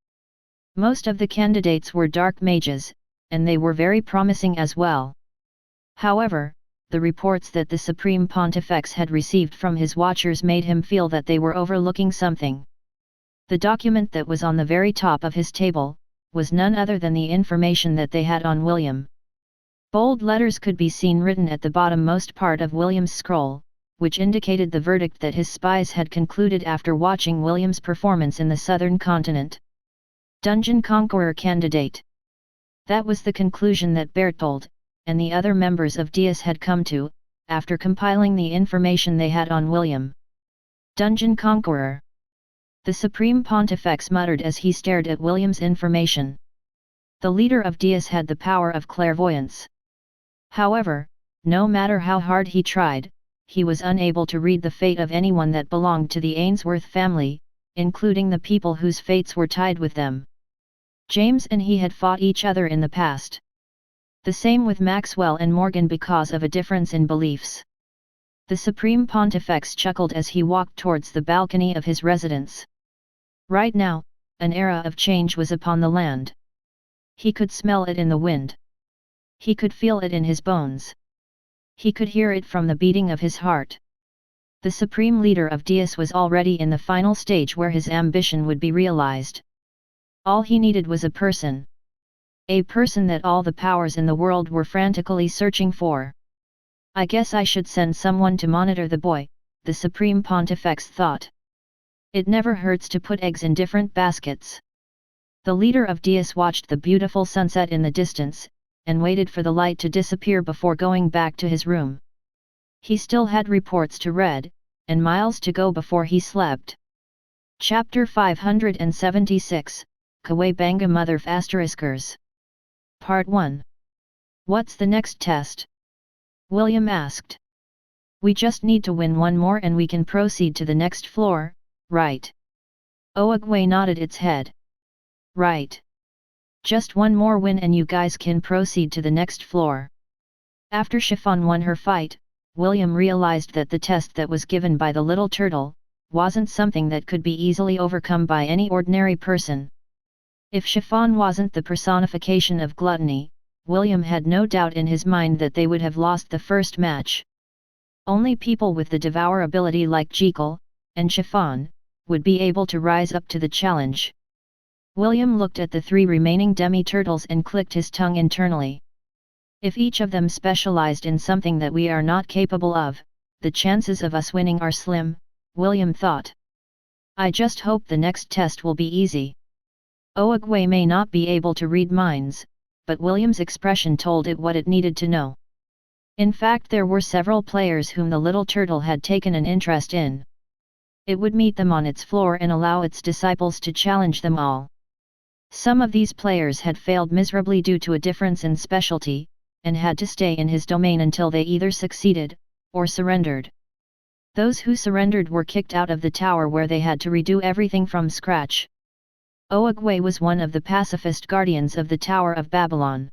Most of the candidates were dark mages, and they were very promising as well. However, the reports that the Supreme Pontifex had received from his watchers made him feel that they were overlooking something. The document that was on the very top of his table was none other than the information that they had on William. Bold letters could be seen written at the bottommost part of William's scroll, which indicated the verdict that his spies had concluded after watching William's performance in the southern continent. Dungeon Conqueror candidate. That was the conclusion that Berthold, and the other members of Deus had come to, after compiling the information they had on William. Dungeon Conqueror. The Supreme Pontifex muttered as he stared at William's information. The leader of Deus had the power of clairvoyance. However, no matter how hard he tried, he was unable to read the fate of anyone that belonged to the Ainsworth family, including the people whose fates were tied with them. James and he had fought each other in the past. The same with Maxwell and Morgan because of a difference in beliefs. The Supreme Pontifex chuckled as he walked towards the balcony of his residence. Right now, an era of change was upon the land. He could smell it in the wind. He could feel it in his bones. He could hear it from the beating of his heart. The supreme leader of Deus was already in the final stage where his ambition would be realized. All he needed was a person. A person that all the powers in the world were frantically searching for. I guess I should send someone to monitor the boy, the Supreme Pontifex thought. It never hurts to put eggs in different baskets. The leader of Deus watched the beautiful sunset in the distance, and waited for the light to disappear before going back to his room. He still had reports to read, and miles to go before he slept. Chapter 576, Kawabangga Motherf *****. Part 1. What's the next test? William asked. We just need to win one more and we can proceed to the next floor, right? Oogwei nodded its head. Right. Just one more win and you guys can proceed to the next floor. After Chiffon won her fight, William realized that the test that was given by the little turtle wasn't something that could be easily overcome by any ordinary person. If Chiffon wasn't the personification of gluttony, William had no doubt in his mind that they would have lost the first match. Only people with the devour ability like Jekyll and Chiffon would be able to rise up to the challenge. William looked at the 3 remaining demi-turtles and clicked his tongue internally. If each of them specialized in something that we are not capable of, the chances of us winning are slim, William thought. I just hope the next test will be easy. Oogwei may not be able to read minds, but William's expression told it what it needed to know. In fact, there were several players whom the little turtle had taken an interest in. It would meet them on its floor and allow its disciples to challenge them all. Some of these players had failed miserably due to a difference in specialty, and had to stay in his domain until they either succeeded, or surrendered. Those who surrendered were kicked out of the tower where they had to redo everything from scratch. Oogwei was one of the pacifist guardians of the Tower of Babylon.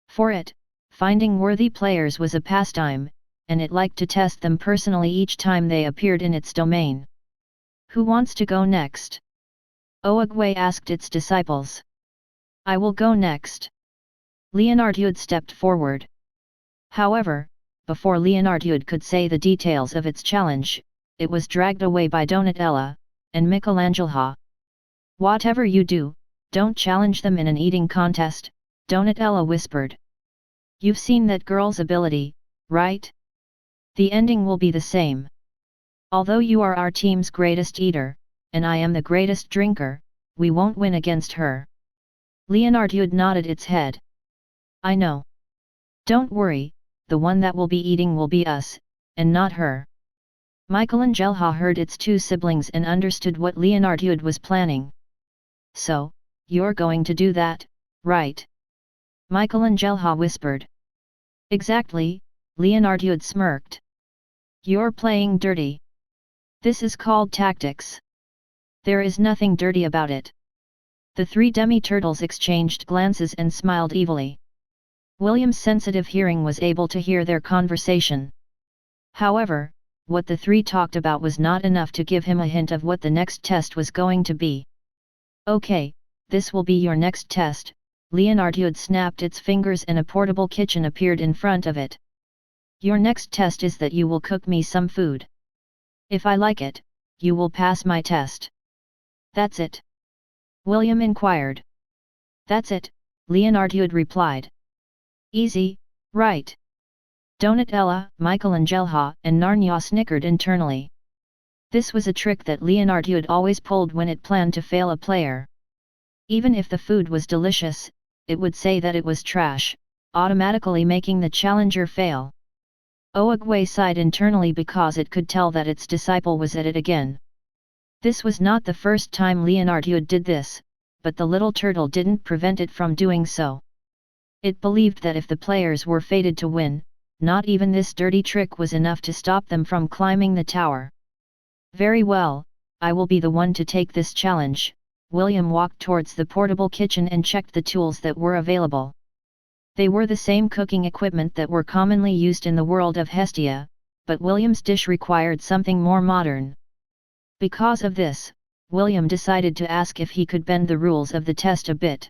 For it, finding worthy players was a pastime, and it liked to test them personally each time they appeared in its domain. Who wants to go next? Oogwei asked its disciples. I will go next. Leonardud stepped forward. However, before Leonardud could say the details of its challenge, it was dragged away by Donutella and Michelangelo. Whatever you do, Don't challenge them in an eating contest, Donutella whispered. You've seen that girl's ability, right? The ending will be the same. Although you are our team's greatest eater, and I am the greatest drinker, we won't win against her. Leonardo nodded its head. I know. Don't worry, the one that will be eating will be us, and not her. Michelangelo heard its two siblings and understood what Leonardo was planning. So, you're going to do that, right? Michelangelo whispered. Exactly, Leonardo smirked. You're playing dirty. This is called tactics. There is nothing dirty about it. The three demi-turtles exchanged glances and smiled evilly. William's sensitive hearing was able to hear their conversation. However, what the three talked about was not enough to give him a hint of what the next test was going to be. Okay, this will be your next test. Leonardo snapped its fingers and a portable kitchen appeared in front of it. Your next test is that you will cook me some food. If I like it, you will pass my test. That's it? William inquired. That's it, Leonardo replied. Easy, right? Donutella, Michelangelo, and Narnia snickered internally. This was a trick that Leonardo always pulled when it planned to fail a player. Even if the food was delicious, it would say that it was trash, automatically making the challenger fail. Oogwei sighed internally because it could tell that its disciple was at it again. This was not the first time Leonardo did this, but the little turtle didn't prevent it from doing so. It believed that if the players were fated to win, not even this dirty trick was enough to stop them from climbing the tower. Very well, I will be the one to take this challenge. William walked towards the portable kitchen and checked the tools that were available. They were the same cooking equipment that were commonly used in the world of Hestia, but William's dish required something more modern. Because of this, William decided to ask if he could bend the rules of the test a bit.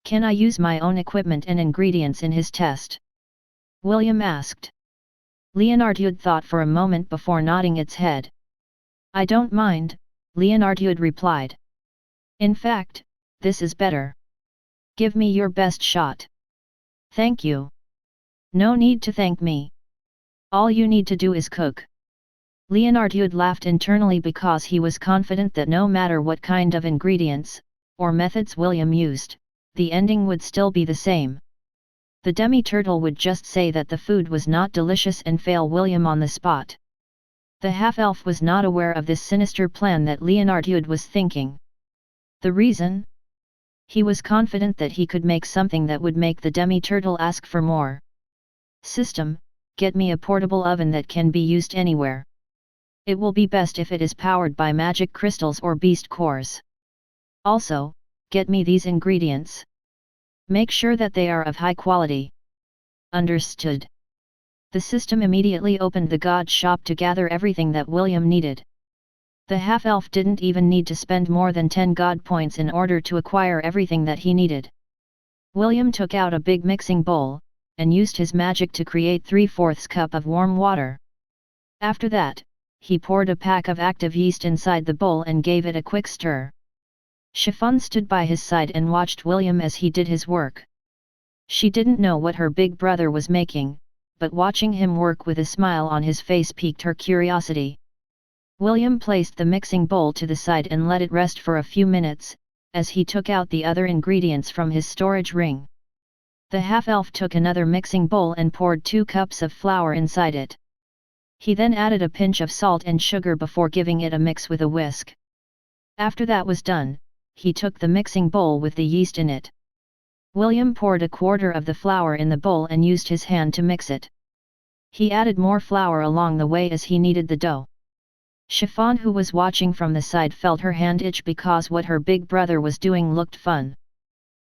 Can I use my own equipment and ingredients in his test? William asked. Leonardo thought for a moment before nodding its head. I don't mind, Leonardo replied. In fact, this is better. Give me your best shot. Thank you. No need to thank me. All you need to do is cook. Leonardo laughed internally because he was confident that no matter what kind of ingredients, or methods William used, the ending would still be the same. The demi-turtle would just say that the food was not delicious and fail William on the spot. The half-elf was not aware of this sinister plan that Leonardo was thinking. The reason? He was confident that he could make something that would make the demi-turtle ask for more. System, get me a portable oven that can be used anywhere. It will be best if it is powered by magic crystals or beast cores. Also, get me these ingredients. Make sure that they are of high quality. Understood. The system immediately opened the god shop to gather everything that William needed. The half-elf didn't even need to spend more than 10 god points in order to acquire everything that he needed. William took out a big mixing bowl, and used his magic to create 3/4 cup of warm water. After that, he poured a pack of active yeast inside the bowl and gave it a quick stir. Chiffon stood by his side and watched William as he did his work. She didn't know what her big brother was making, but watching him work with a smile on his face piqued her curiosity. William placed the mixing bowl to the side and let it rest for a few minutes, as he took out the other ingredients from his storage ring. The half-elf took another mixing bowl and poured 2 cups of flour inside it. He then added a pinch of salt and sugar before giving it a mix with a whisk. After that was done, he took the mixing bowl with the yeast in it. William poured 1/4 of the flour in the bowl and used his hand to mix it. He added more flour along the way as he kneaded the dough. Chiffon, who was watching from the side, felt her hand itch because what her big brother was doing looked fun.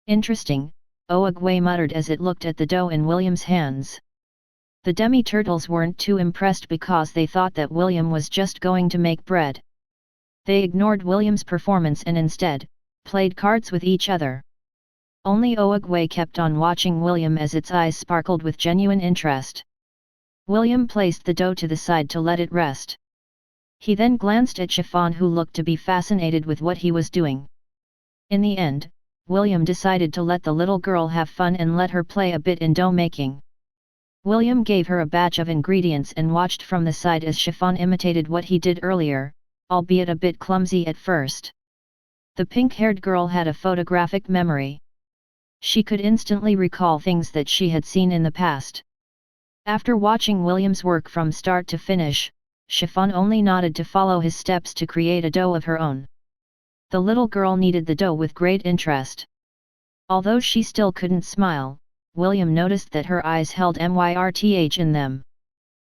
Interesting, Oogwei muttered as it looked at the dough in William's hands. The demi-turtles weren't too impressed because they thought that William was just going to make bread. They ignored William's performance and instead, played cards with each other. Only Oogwei kept on watching William as its eyes sparkled with genuine interest. William placed the dough to the side to let it rest. He then glanced at Chiffon, who looked to be fascinated with what he was doing. In the end, William decided to let the little girl have fun and let her play a bit in dough making. William gave her a batch of ingredients and watched from the side as Chiffon imitated what he did earlier, albeit a bit clumsy at first. The pink-haired girl had a photographic memory. She could instantly recall things that she had seen in the past. After watching William's work from start to finish, Chiffon only nodded to follow his steps to create a dough of her own. The little girl kneaded the dough with great interest. Although she still couldn't smile, William noticed that her eyes held MYRTH in them.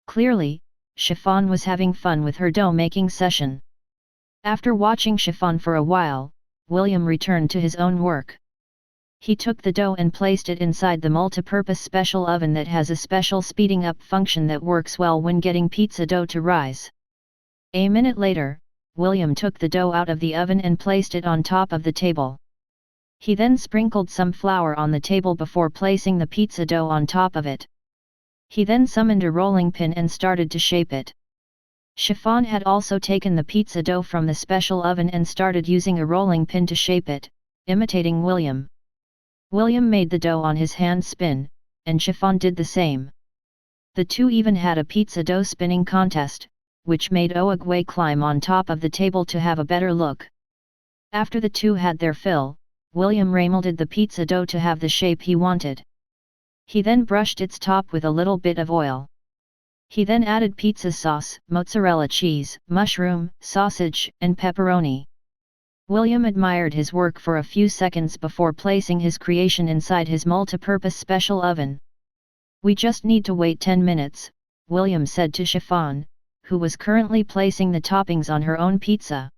Clearly, Chiffon was having fun with her dough-making session. After watching Chiffon for a while, William returned to his own work. He took the dough and placed it inside the multipurpose special oven that has a special speeding up function that works well when getting pizza dough to rise. A minute later, William took the dough out of the oven and placed it on top of the table. He then sprinkled some flour on the table before placing the pizza dough on top of it. He then summoned a rolling pin and started to shape it. Chiffon had also taken the pizza dough from the special oven and started using a rolling pin to shape it, imitating William. William made the dough on his hand spin, and Chiffon did the same. The two even had a pizza dough spinning contest, which made Oogwei climb on top of the table to have a better look. After the two had their fill, William remolded the pizza dough to have the shape he wanted. He then brushed its top with a little bit of oil. He then added pizza sauce, mozzarella cheese, mushroom, sausage, and pepperoni. William admired his work for a few seconds before placing his creation inside his multipurpose special oven. "We just need to wait 10 minutes, William said to Chiffon, who was currently placing the toppings on her own pizza.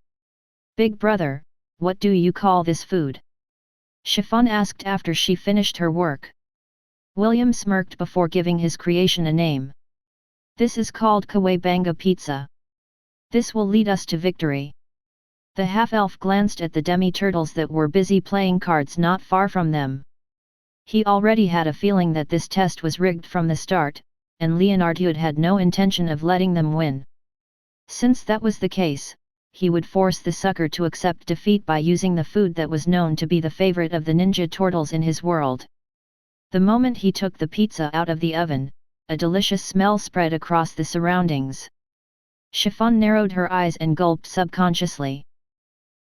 "Big brother, what do you call this food?" Chiffon asked after she finished her work. William smirked before giving his creation a name. "This is called Kawabangga pizza. This will lead us to victory." The half-elf glanced at the demi-turtles that were busy playing cards not far from them. He already had a feeling that this test was rigged from the start, and Leonardo had no intention of letting them win. Since that was the case, he would force the sucker to accept defeat by using the food that was known to be the favorite of the ninja turtles in his world. The moment he took the pizza out of the oven, a delicious smell spread across the surroundings. Chiffon narrowed her eyes and gulped subconsciously.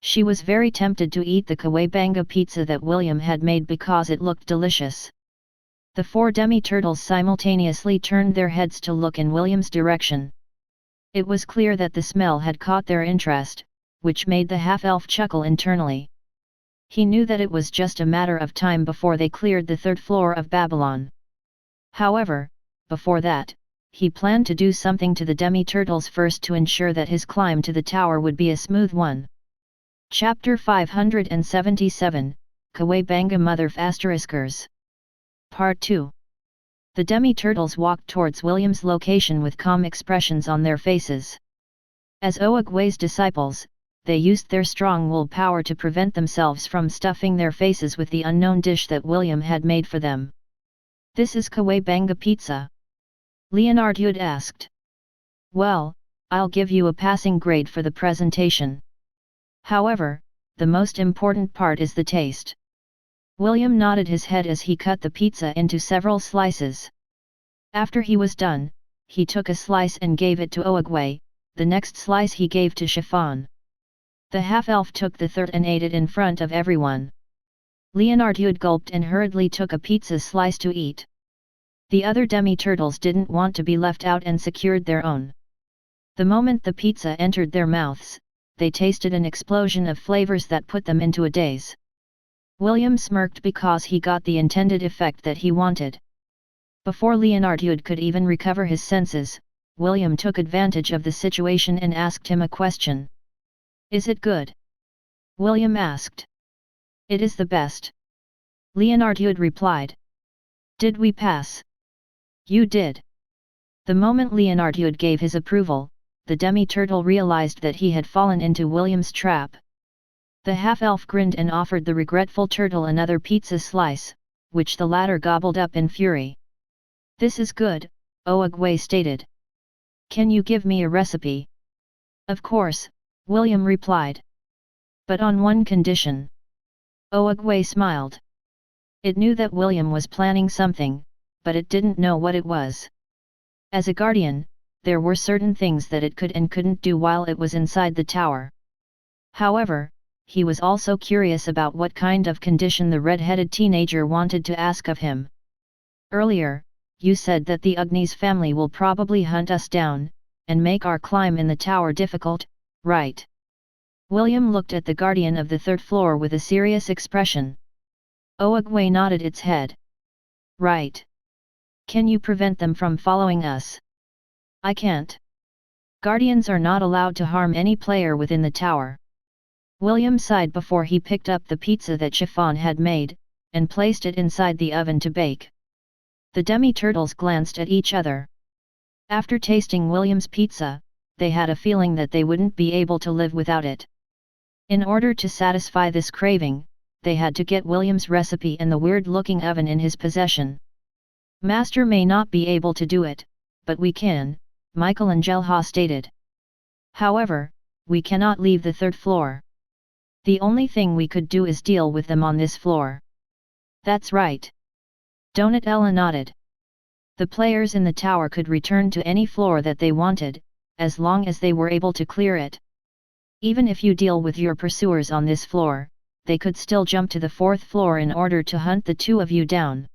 She was very tempted to eat the Kawabangga pizza that William had made because it looked delicious. The four demi-turtles simultaneously turned their heads to look in William's direction. It was clear that the smell had caught their interest, which made the half-elf chuckle internally. He knew that it was just a matter of time before they cleared the third floor of Babylon. However, before that, he planned to do something to the demi-turtles first to ensure that his climb to the tower would be a smooth one. Chapter 577, Kawabangga Motherf ****. Part 2. The demi-turtles walked towards William's location with calm expressions on their faces. As Oogwei's disciples, they used their strong will power to prevent themselves from stuffing their faces with the unknown dish that William had made for them. "This is Kawabangga pizza?" Leonardo asked. "Well, I'll give you a passing grade for the presentation. However, the most important part is the taste." William nodded his head as he cut the pizza into several slices. After he was done, he took a slice and gave it to Oogwei, the next slice he gave to Chiffon. The half-elf took the third and ate it in front of everyone. Leonardo gulped and hurriedly took a pizza slice to eat. The other demi-turtles didn't want to be left out and secured their own. The moment the pizza entered their mouths, they tasted an explosion of flavors that put them into a daze. William smirked because he got the intended effect that he wanted. Before Leonardo could even recover his senses, William took advantage of the situation and asked him a question. "Is it good?" William asked. "It is the best," Leonardo replied. "Did we pass?" "You did." The moment Leonardo gave his approval, the demi-turtle realized that he had fallen into William's trap. The half-elf grinned and offered the regretful turtle another pizza slice, which the latter gobbled up in fury. "This is good," Oogwei stated. "Can you give me a recipe?" "Of course," William replied. "But on one condition." Oogwei smiled. It knew that William was planning something, but it didn't know what it was. As a guardian, there were certain things that it could and couldn't do while it was inside the tower. However, he was also curious about what kind of condition the red-headed teenager wanted to ask of him. Earlier, you said that the Ugni's family will probably hunt us down, and make our climb in the tower difficult, right? William looked at the guardian of the third floor with a serious expression. Oogwei nodded its head. Right. Can you prevent them from following us? I can't. Guardians are not allowed to harm any player within the tower. William sighed before he picked up the pizza that Chiffon had made, and placed it inside the oven to bake. The demi-turtles glanced at each other. After tasting William's pizza, they had a feeling that they wouldn't be able to live without it. In order to satisfy this craving, they had to get William's recipe and the weird-looking oven in his possession. Master may not be able to do it, but we can, Michelangelo stated. However, we cannot leave the third floor. The only thing we could do is deal with them on this floor. That's right. Donutella nodded. The players in the tower could return to any floor that they wanted, as long as they were able to clear it. Even if you deal with your pursuers on this floor, they could still jump to the fourth floor in order to hunt the two of you down.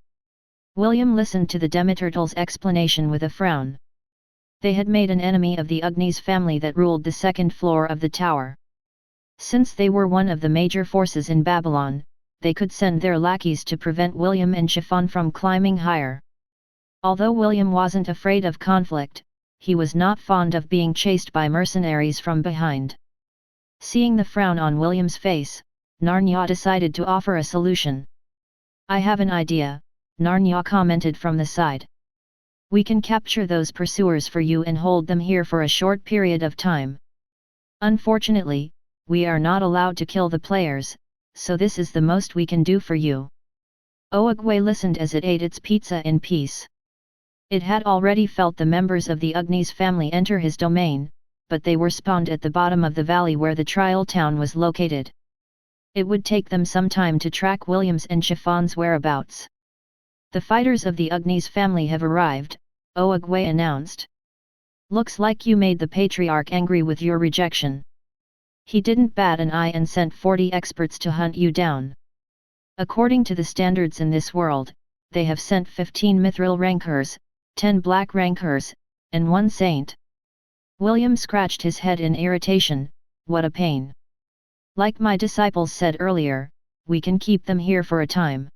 William listened to the Demi-Turtle's explanation with a frown. They had made an enemy of the Ugni's family that ruled the second floor of the tower. Since they were one of the major forces in Babylon, they could send their lackeys to prevent William and Chiffon from climbing higher. Although William wasn't afraid of conflict, he was not fond of being chased by mercenaries from behind. Seeing the frown on William's face, Narnia decided to offer a solution. I have an idea, Narnia commented from the side. We can capture those pursuers for you and hold them here for a short period of time. Unfortunately, we are not allowed to kill the players, so this is the most we can do for you. Oogwei listened as it ate its pizza in peace. It had already felt the members of the Ugni's family enter his domain, but they were spawned at the bottom of the valley where the trial town was located. It would take them some time to track William's and Chiffon's whereabouts. The fighters of the Ugni's family have arrived, Oogwei announced. Looks like you made the patriarch angry with your rejection. He didn't bat an eye and sent 40 experts to hunt you down. According to the standards in this world, they have sent 15 mithril rankers, 10 black rankers, and 1 saint. William scratched his head in irritation. What a pain. Like my disciples said earlier, we can keep them here for a time.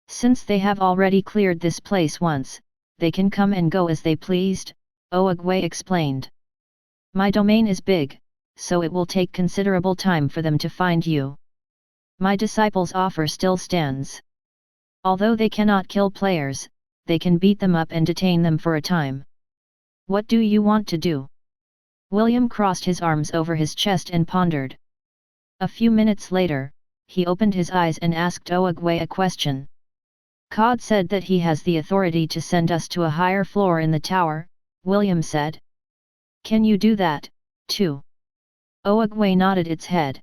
Since they have already cleared this place once, they can come and go as they pleased, Oogwei explained. My domain is big, so it will take considerable time for them to find you. My disciples' offer still stands. Although they cannot kill players, they can beat them up and detain them for a time. What do you want to do? William crossed his arms over his chest and pondered. A few minutes later, he opened his eyes and asked Oogwei a question. Cod said that he has the authority to send us to a higher floor in the tower, William said. Can you do that, too? Oogwei nodded its head.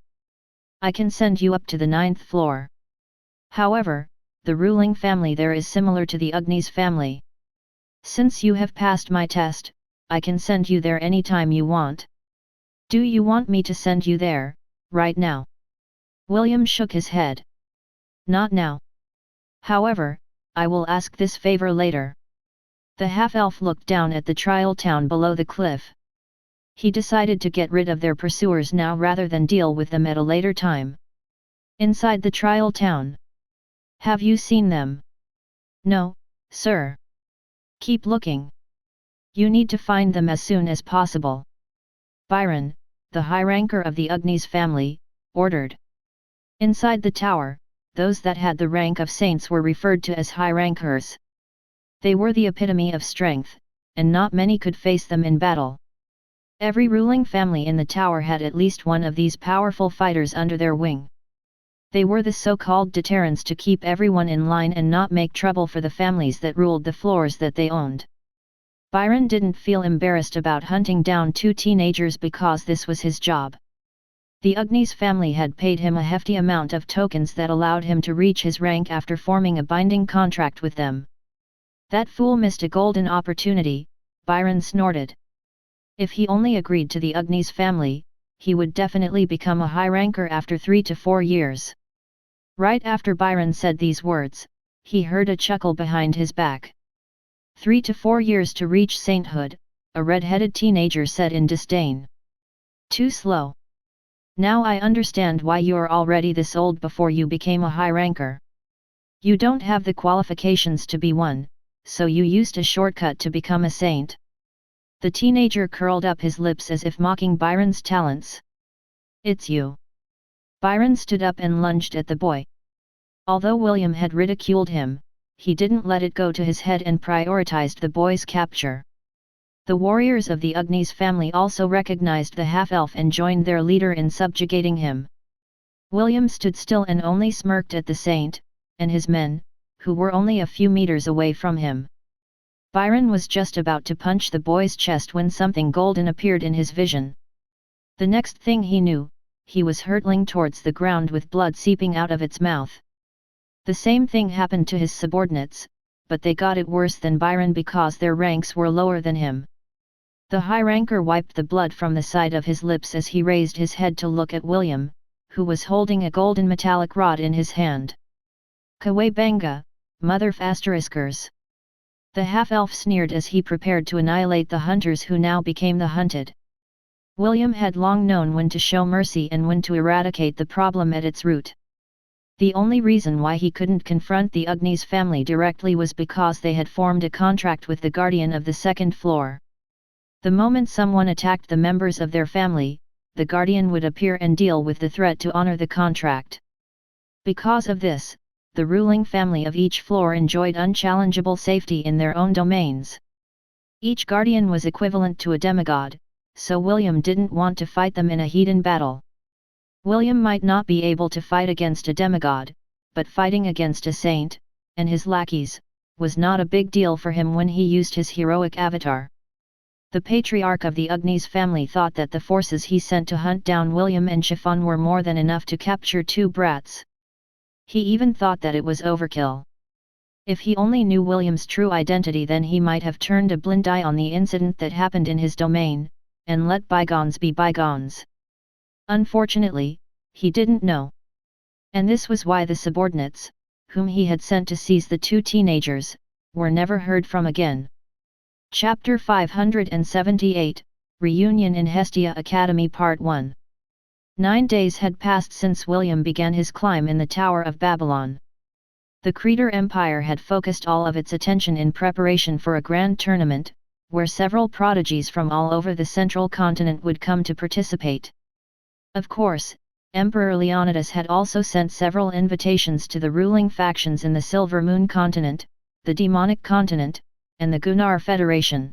I can send you up to the 9th floor. However, the ruling family there is similar to the Ugni's family. Since you have passed my test, I can send you there anytime you want. Do you want me to send you there, right now? William shook his head. Not now. However, I will ask this favor later. The half-elf looked down at the trial town below the cliff. He decided to get rid of their pursuers now rather than deal with them at a later time. Inside the trial town. Have you seen them? No, sir. Keep looking. You need to find them as soon as possible. Byron, the high ranker of the Ugni's family, ordered. Inside the tower, those that had the rank of saints were referred to as high rankers. They were the epitome of strength, and not many could face them in battle. Every ruling family in the tower had at least one of these powerful fighters under their wing. They were the so-called deterrents to keep everyone in line and not make trouble for the families that ruled the floors that they owned. Byron didn't feel embarrassed about hunting down 2 teenagers because this was his job. The Ugni's family had paid him a hefty amount of tokens that allowed him to reach his rank after forming a binding contract with them. That fool missed a golden opportunity, Byron snorted. If he only agreed to the Ugni's family, he would definitely become a high ranker after 3 to 4 years. Right after Byron said these words, he heard a chuckle behind his back. 3 to 4 years to reach sainthood, a red-headed teenager said in disdain. Too slow. Now I understand why you're already this old before you became a high ranker. You don't have the qualifications to be one, so you used a shortcut to become a saint. The teenager curled up his lips as if mocking Byron's talents. It's you. Byron stood up and lunged at the boy. Although William had ridiculed him, he didn't let it go to his head and prioritized the boy's capture. The warriors of the Ugni's family also recognized the half-elf and joined their leader in subjugating him. William stood still and only smirked at the saint, and his men, who were only a few meters away from him. Byron was just about to punch the boy's chest when something golden appeared in his vision. The next thing he knew, he was hurtling towards the ground with blood seeping out of its mouth. The same thing happened to his subordinates, but they got it worse than Byron because their ranks were lower than him. The high ranker wiped the blood from the side of his lips as he raised his head to look at William, who was holding a golden metallic rod in his hand. Kawabangga, Motherf ckers. The half-elf sneered as he prepared to annihilate the hunters who now became the hunted. William had long known when to show mercy and when to eradicate the problem at its root. The only reason why he couldn't confront the Ugni's family directly was because they had formed a contract with the guardian of the second floor. The moment someone attacked the members of their family, the guardian would appear and deal with the threat to honor the contract. Because of this, the ruling family of each floor enjoyed unchallengeable safety in their own domains. Each guardian was equivalent to a demigod, so William didn't want to fight them in a heat-in battle. William might not be able to fight against a demigod, but fighting against a saint, and his lackeys, was not a big deal for him when he used his heroic avatar. The patriarch of the Ugni's family thought that the forces he sent to hunt down William and Chiffon were more than enough to capture 2 brats. He even thought that it was overkill. If he only knew William's true identity, then he might have turned a blind eye on the incident that happened in his domain, and let bygones be bygones. Unfortunately, he didn't know. And this was why the subordinates, whom he had sent to seize the 2 teenagers, were never heard from again. Chapter 578, Reunion in Hestia Academy Part 1. 9 days had passed since William began his climb in the Tower of Babylon. The Creator Empire had focused all of its attention in preparation for a grand tournament, where several prodigies from all over the central continent would come to participate. Of course, Emperor Leonidas had also sent several invitations to the ruling factions in the Silver Moon continent, the Demonic continent, and the Gunnar Federation.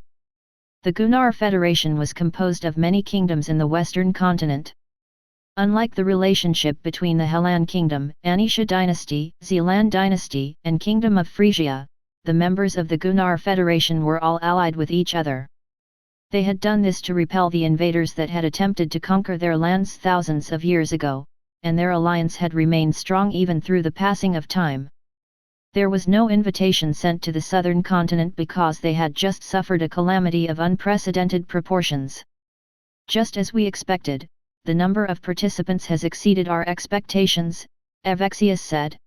The Gunnar Federation was composed of many kingdoms in the western continent. Unlike the relationship between the Helan Kingdom, Anisha Dynasty, Zealand Dynasty, and Kingdom of Frisia, the members of the Gunnar Federation were all allied with each other. They had done this to repel the invaders that had attempted to conquer their lands thousands of years ago, and their alliance had remained strong even through the passing of time. There was no invitation sent to the southern continent because they had just suffered a calamity of unprecedented proportions. Just as we expected, the number of participants has exceeded our expectations, Avexius said.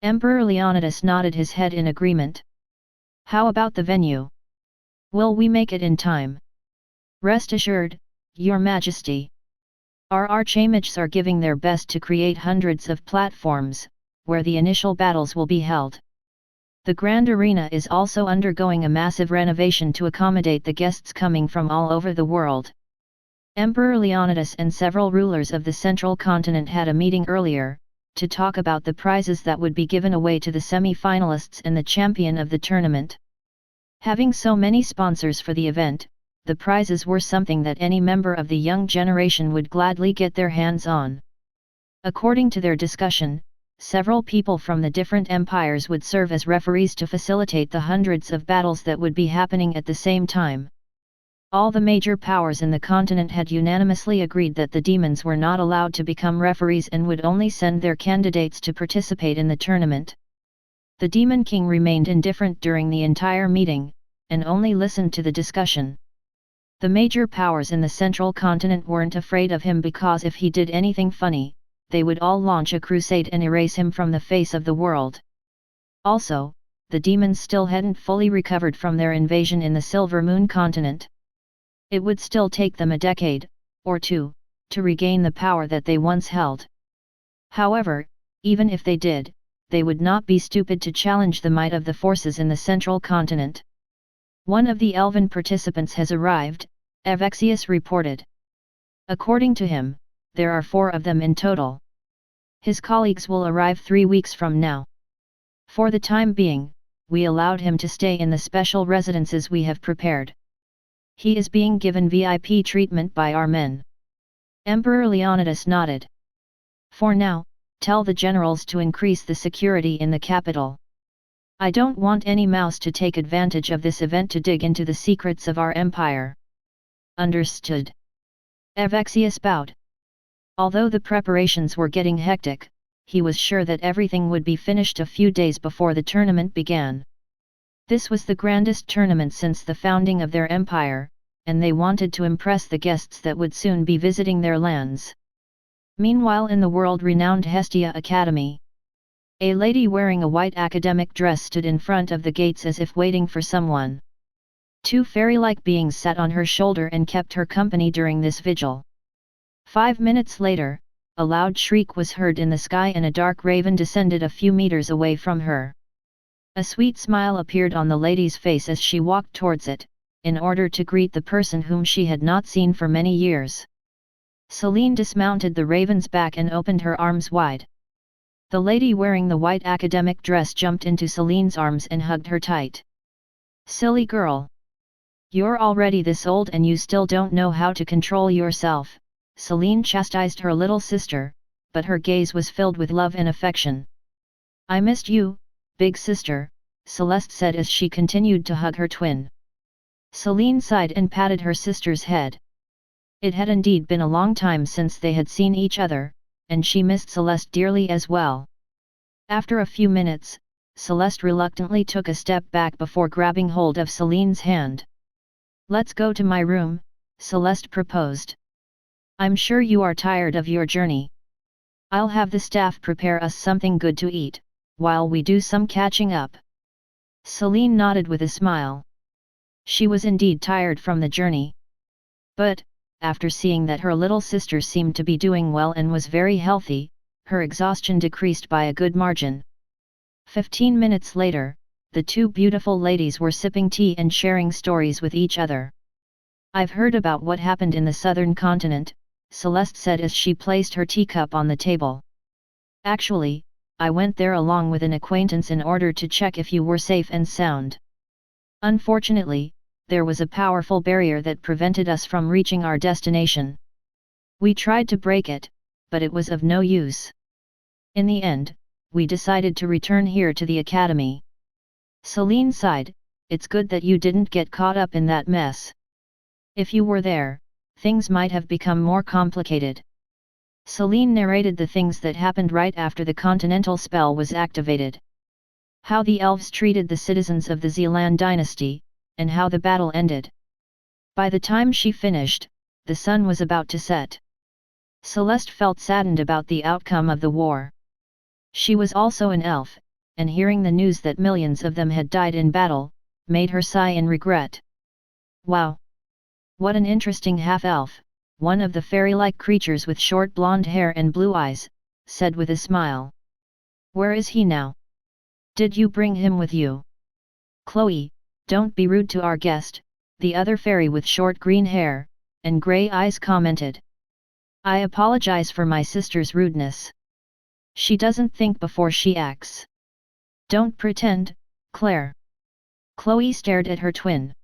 Emperor Leonidas nodded his head in agreement. How about the venue? Will we make it in time? Rest assured, Your Majesty. Our archmages are giving their best to create hundreds of platforms, where the initial battles will be held. The Grand Arena is also undergoing a massive renovation to accommodate the guests coming from all over the world. Emperor Leonidas and several rulers of the central continent had a meeting earlier, to talk about the prizes that would be given away to the semi-finalists and the champion of the tournament. Having so many sponsors for the event, the prizes were something that any member of the young generation would gladly get their hands on. According to their discussion, several people from the different empires would serve as referees to facilitate the hundreds of battles that would be happening at the same time. All the major powers in the continent had unanimously agreed that the demons were not allowed to become referees and would only send their candidates to participate in the tournament. The Demon King remained indifferent during the entire meeting, and only listened to the discussion. The major powers in the central continent weren't afraid of him because if he did anything funny, they would all launch a crusade and erase him from the face of the world. Also, the demons still hadn't fully recovered from their invasion in the Silver Moon continent. It would still take them a decade, or two, to regain the power that they once held. However, even if they did, they would not be stupid to challenge the might of the forces in the central continent. One of the elven participants has arrived, Avexius reported. According to him, there are 4 of them in total. His colleagues will arrive 3 weeks from now. For the time being, we allowed him to stay in the special residences we have prepared. He is being given VIP treatment by our men. Emperor Leonidas nodded. For now, tell the generals to increase the security in the capital. I don't want any mouse to take advantage of this event to dig into the secrets of our empire. Understood. Avexius bowed. Although the preparations were getting hectic, he was sure that everything would be finished a few days before the tournament began. This was the grandest tournament since the founding of their empire, and they wanted to impress the guests that would soon be visiting their lands. Meanwhile, in the world-renowned Hestia Academy, a lady wearing a white academic dress stood in front of the gates as if waiting for someone. 2 fairy-like beings sat on her shoulder and kept her company during this vigil. 5 minutes later, a loud shriek was heard in the sky and a dark raven descended a few meters away from her. A sweet smile appeared on the lady's face as she walked towards it, in order to greet the person whom she had not seen for many years. Celine dismounted the raven's back and opened her arms wide. The lady wearing the white academic dress jumped into Celine's arms and hugged her tight. Silly girl! You're already this old and you still don't know how to control yourself, Celine chastised her little sister, but her gaze was filled with love and affection. I missed you, big sister, Celeste said as she continued to hug her twin. Celine sighed and patted her sister's head. It had indeed been a long time since they had seen each other, and she missed Celeste dearly as well. After a few minutes, Celeste reluctantly took a step back before grabbing hold of Celine's hand. Let's go to my room, Celeste proposed. I'm sure you are tired of your journey. I'll have the staff prepare us something good to eat, while we do some catching up. Celine nodded with a smile. She was indeed tired from the journey. But, after seeing that her little sister seemed to be doing well and was very healthy, her exhaustion decreased by a good margin. 15 minutes later, the 2 beautiful ladies were sipping tea and sharing stories with each other. I've heard about what happened in the southern continent, Celeste said as she placed her teacup on the table. Actually, I went there along with an acquaintance in order to check if you were safe and sound. Unfortunately, there was a powerful barrier that prevented us from reaching our destination. We tried to break it, but it was of no use. In the end, we decided to return here to the academy. Celine sighed, it's good that you didn't get caught up in that mess. If you were there, things might have become more complicated. Celine narrated the things that happened right after the continental spell was activated. How the elves treated the citizens of the Zealand dynasty, and how the battle ended. By the time she finished, the sun was about to set. Celeste felt saddened about the outcome of the war. She was also an elf, and hearing the news that millions of them had died in battle, made her sigh in regret. Wow! What an interesting half-elf, one of the fairy-like creatures with short blonde hair and blue eyes, said with a smile. Where is he now? Did you bring him with you? Chloe, don't be rude to our guest, the other fairy with short green hair and grey eyes commented. I apologize for my sister's rudeness. She doesn't think before she acts. Don't pretend, Claire. Chloe stared at her twin.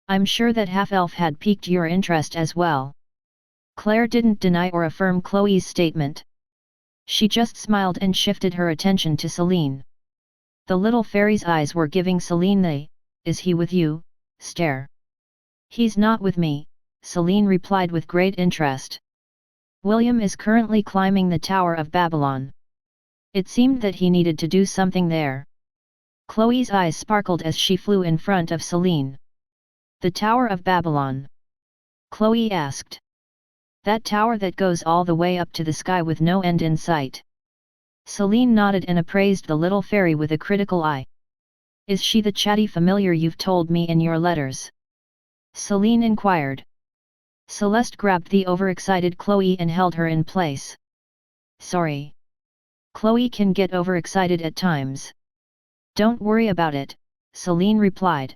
I'm sure that half-elf had piqued your interest as well. Claire didn't deny or affirm Chloe's statement. She just smiled and shifted her attention to Celine. The little fairy's eyes were giving Celine the, is he with you, stare. He's not with me, Celine replied with great interest. William is currently climbing the Tower of Babylon. It seemed that he needed to do something there. Chloe's eyes sparkled as she flew in front of Celine. The Tower of Babylon? Chloe asked. That tower that goes all the way up to the sky with no end in sight. Celine nodded and appraised the little fairy with a critical eye. Is she the chatty familiar you've told me in your letters? Celine inquired. Celeste grabbed the overexcited Chloe and held her in place. Sorry. Chloe can get overexcited at times. Don't worry about it, Celine replied.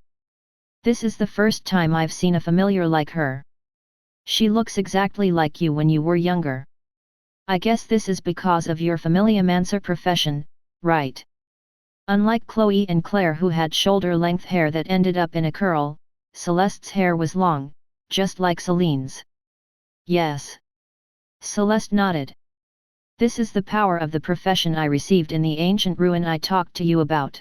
This is the first time I've seen a familiar like her. She looks exactly like you when you were younger. I guess this is because of your familiomancer profession, right? Unlike Chloe and Claire who had shoulder-length hair that ended up in a curl, Celeste's hair was long, just like Celine's. Yes. Celeste nodded. This is the power of the profession I received in the ancient ruin I talked to you about.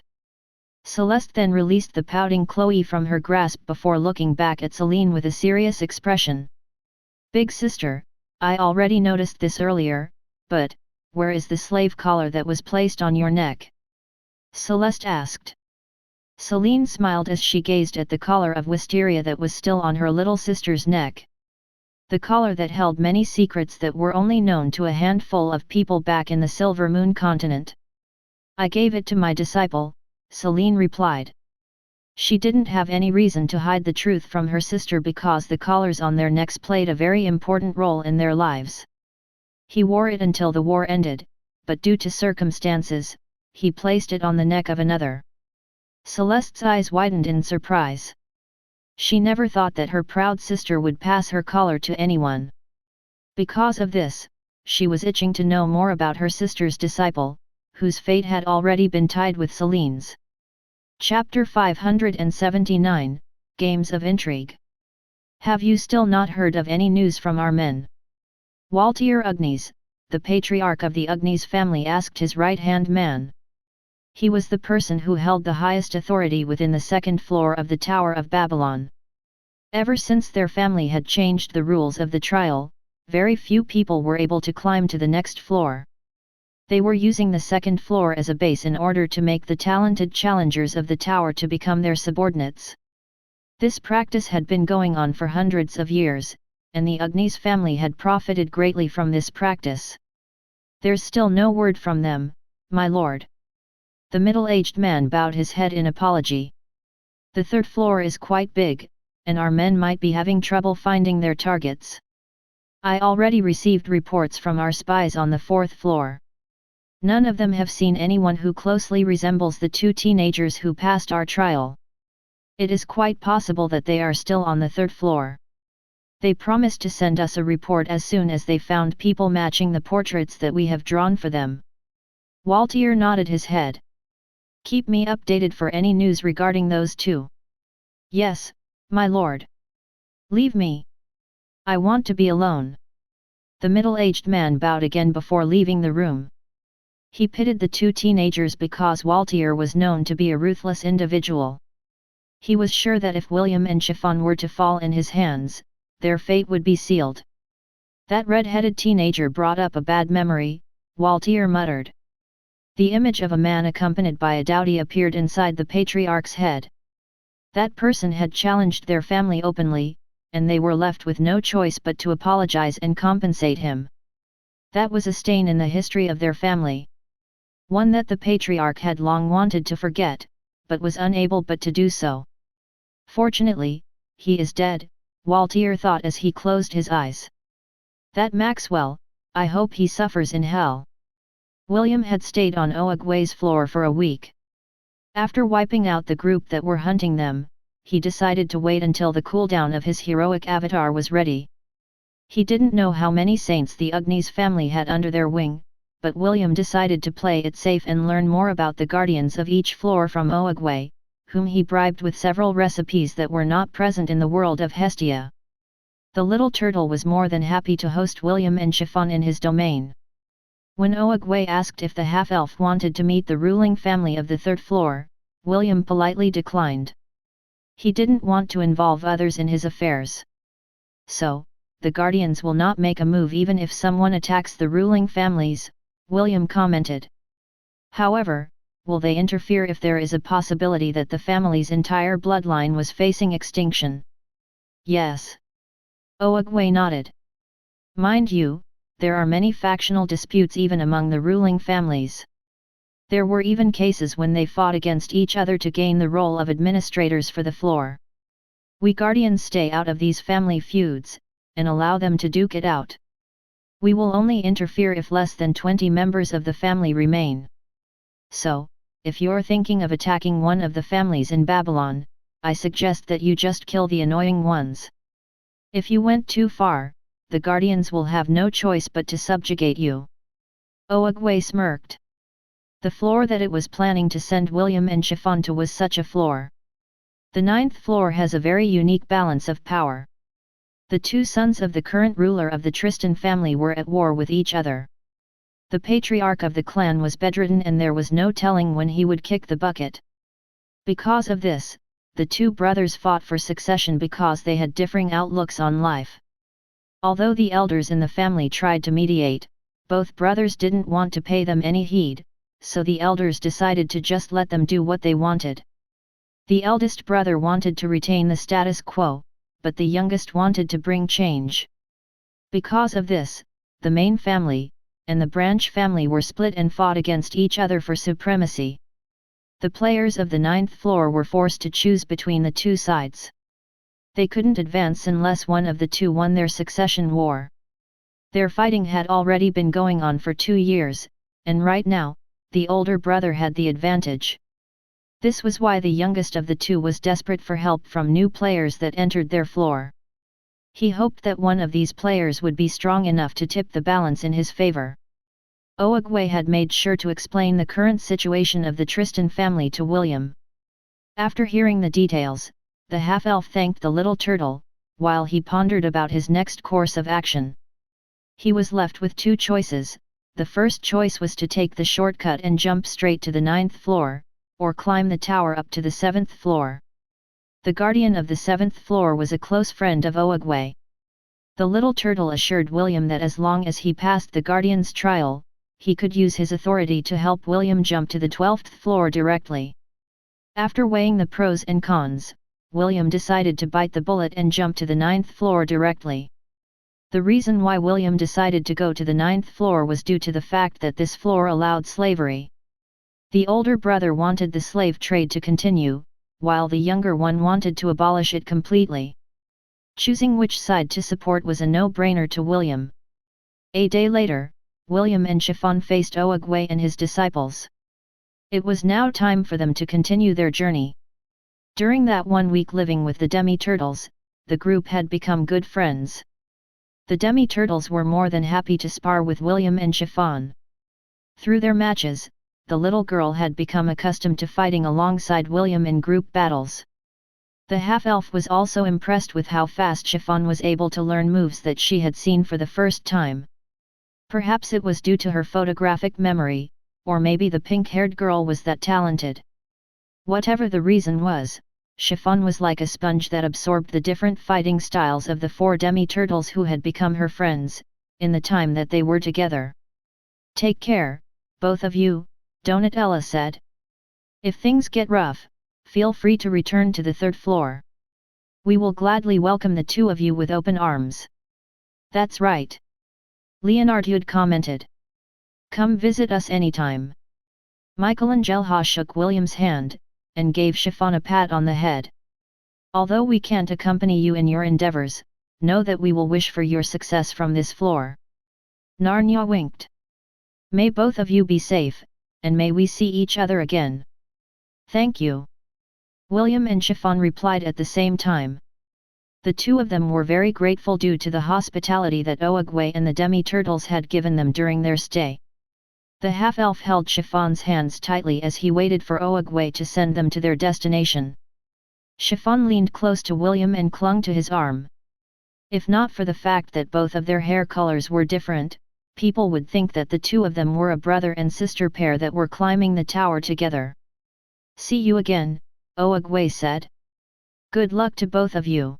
Celeste then released the pouting Chloe from her grasp before looking back at Celine with a serious expression. Big sister, I already noticed this earlier, but, where is the slave collar that was placed on your neck? Celeste asked. Celine smiled as she gazed at the collar of wisteria that was still on her little sister's neck. The collar that held many secrets that were only known to a handful of people back in the Silver Moon continent. I gave it to my disciple, Celine replied. She didn't have any reason to hide the truth from her sister because the collars on their necks played a very important role in their lives. He wore it until the war ended, but due to circumstances, he placed it on the neck of another. Celeste's eyes widened in surprise. She never thought that her proud sister would pass her collar to anyone. Because of this, she was itching to know more about her sister's disciple, whose fate had already been tied with Celine's. Chapter 579, Games of Intrigue. Have you still not heard of any news from our men? Waltier Ugnes, the patriarch of the Ugnes family, asked his right-hand man. He was the person who held the highest authority within the second floor of the Tower of Babylon. Ever since their family had changed the rules of the trial, very few people were able to climb to the next floor. They were using the second floor as a base in order to make the talented challengers of the tower to become their subordinates. This practice had been going on for hundreds of years, and the Ugnes family had profited greatly from this practice. There's still no word from them, my lord. The middle-aged man bowed his head in apology. The third floor is quite big, and our men might be having trouble finding their targets. I already received reports from our spies on the fourth floor. None of them have seen anyone who closely resembles the two teenagers who passed our trial. It is quite possible that they are still on the third floor. They promised to send us a report as soon as they found people matching the portraits that we have drawn for them. Waltier nodded his head. Keep me updated for any news regarding those two. Yes, my lord. Leave me. I want to be alone. The middle-aged man bowed again before leaving the room. He pitied the two teenagers because Waltier was known to be a ruthless individual. He was sure that if William and Chiffon were to fall in his hands, their fate would be sealed. That red-headed teenager brought up a bad memory, Waltier muttered. The image of a man accompanied by a dowdy appeared inside the patriarch's head. That person had challenged their family openly, and they were left with no choice but to apologize and compensate him. That was a stain in the history of their family. One that the patriarch had long wanted to forget, but was unable but to do so. Fortunately, he is dead, Waltier thought as he closed his eyes. That Maxwell, I hope he suffers in hell. William had stayed on Oogwei's floor for a week. After wiping out the group that were hunting them, he decided to wait until the cooldown of his heroic avatar was ready. He didn't know how many saints the Ugnes family had under their wing, but William decided to play it safe and learn more about the guardians of each floor from Oogwei, whom he bribed with several recipes that were not present in the world of Hestia. The little turtle was more than happy to host William and Chiffon in his domain. When Oogwei asked if the half-elf wanted to meet the ruling family of the third floor, William politely declined. He didn't want to involve others in his affairs. So, the Guardians will not make a move even if someone attacks the ruling families, William commented. However, will they interfere if there is a possibility that the family's entire bloodline was facing extinction? Yes. Oogwei nodded. Mind you, there are many factional disputes even among the ruling families. There were even cases when they fought against each other to gain the role of administrators for the floor. We Guardians stay out of these family feuds, and allow them to duke it out. We will only interfere if less than 20 members of the family remain. So, if you're thinking of attacking one of the families in Babylon, I suggest that you just kill the annoying ones. If you went too far, the Guardians will have no choice but to subjugate you. Oogwei smirked. The floor that it was planning to send William and Chiffon to was such a floor. The 9th floor has a very unique balance of power. The two sons of the current ruler of the Tristan family were at war with each other. The patriarch of the clan was bedridden and there was no telling when he would kick the bucket. Because of this, the two brothers fought for succession because they had differing outlooks on life. Although the elders in the family tried to mediate, both brothers didn't want to pay them any heed, so the elders decided to just let them do what they wanted. The eldest brother wanted to retain the status quo, but the youngest wanted to bring change. Because of this, the main family, and the branch family were split and fought against each other for supremacy. The players of the 9th floor were forced to choose between the two sides. They couldn't advance unless one of the two won their succession war. Their fighting had already been going on for 2 years, and right now, the older brother had the advantage. This was why the youngest of the two was desperate for help from new players that entered their floor. He hoped that one of these players would be strong enough to tip the balance in his favor. Oogwei had made sure to explain the current situation of the Tristan family to William. After hearing the details, the half-elf thanked the little turtle, while he pondered about his next course of action. He was left with two choices. The first choice was to take the shortcut and jump straight to the 9th floor, or climb the tower up to the 7th floor. The guardian of the 7th floor was a close friend of Oogwei. The little turtle assured William that as long as he passed the guardian's trial, he could use his authority to help William jump to the 12th floor directly. After weighing the pros and cons, William decided to bite the bullet and jump to the 9th floor directly. The reason why William decided to go to the 9th floor was due to the fact that this floor allowed slavery. The older brother wanted the slave trade to continue, while the younger one wanted to abolish it completely. Choosing which side to support was a no-brainer to William. A day later, William and Chiffon faced Oogwei and his disciples. It was now time for them to continue their journey. During that 1 week living with the demi-turtles, the group had become good friends. The demi-turtles were more than happy to spar with William and Chiffon. Through their matches, the little girl had become accustomed to fighting alongside William in group battles. The half-elf was also impressed with how fast Chiffon was able to learn moves that she had seen for the first time. Perhaps it was due to her photographic memory, or maybe the pink-haired girl was that talented. Whatever the reason was, Chiffon was like a sponge that absorbed the different fighting styles of the 4 demi-turtles who had become her friends, in the time that they were together. "Take care, both of you," Donutella said. "If things get rough, feel free to return to the 3rd floor. We will gladly welcome the two of you with open arms." "That's right," Leonardo commented. "Come visit us anytime." Michelangelo shook William's hand, and gave Chiffon a pat on the head. "Although we can't accompany you in your endeavors, know that we will wish for your success from this floor." Narnia winked. "May both of you be safe, and may we see each other again." "Thank you." William and Chiffon replied at the same time. The two of them were very grateful due to the hospitality that Oogwei and the demi-turtles had given them during their stay. The half-elf held Chiffon's hands tightly as he waited for Oogwei to send them to their destination. Chiffon leaned close to William and clung to his arm. If not for the fact that both of their hair colors were different, people would think that the two of them were a brother and sister pair that were climbing the tower together. "See you again," Oogwei said. Good luck to both of you.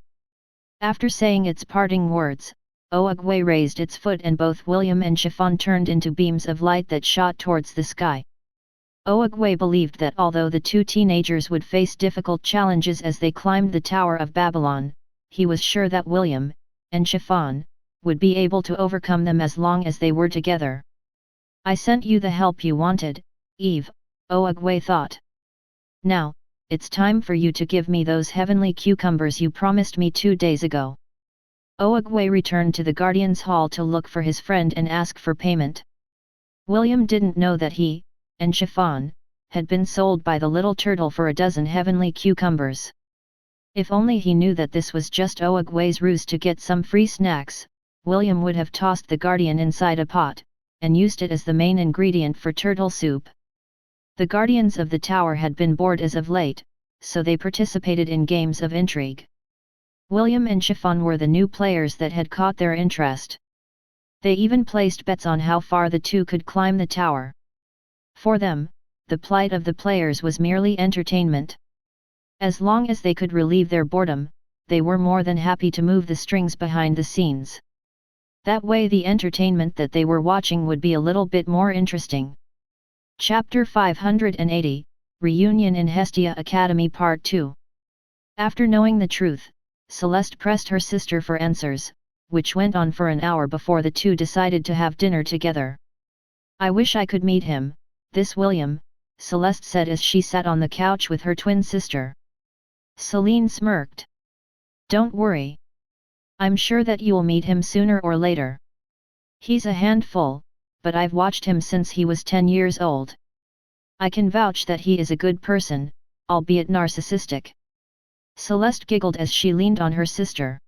After saying its parting words, Oogwei raised its foot and both William and Chiffon turned into beams of light that shot towards the sky. Oogwei believed that although the two teenagers would face difficult challenges as they climbed the Tower of Babylon, he was sure that William, and Chiffon, would be able to overcome them as long as they were together. I sent you the help you wanted, Eve, Oogwei thought. Now, it's time for you to give me those heavenly cucumbers you promised me 2 days ago. Oogwei returned to the Guardian's Hall to look for his friend and ask for payment. William didn't know that he, and Chiffon, had been sold by the little turtle for a dozen heavenly cucumbers. If only he knew that this was just Oogwei's ruse to get some free snacks, William would have tossed the Guardian inside a pot, and used it as the main ingredient for turtle soup. The guardians of the tower had been bored as of late, so they participated in games of intrigue. William and Chiffon were the new players that had caught their interest. They even placed bets on how far the two could climb the tower. For them, the plight of the players was merely entertainment. As long as they could relieve their boredom, they were more than happy to move the strings behind the scenes. That way the entertainment that they were watching would be a little bit more interesting. Chapter 580, Reunion in Hestia Academy Part 2. After knowing the truth, Celeste pressed her sister for answers, which went on for an hour before the two decided to have dinner together. I wish I could meet him, this William, Celeste said as she sat on the couch with her twin sister. Celine smirked. Don't worry. I'm sure that you'll meet him sooner or later. He's a handful, but I've watched him since he was 10 years old. I can vouch that he is a good person, albeit narcissistic. Celeste giggled as she leaned on her sister.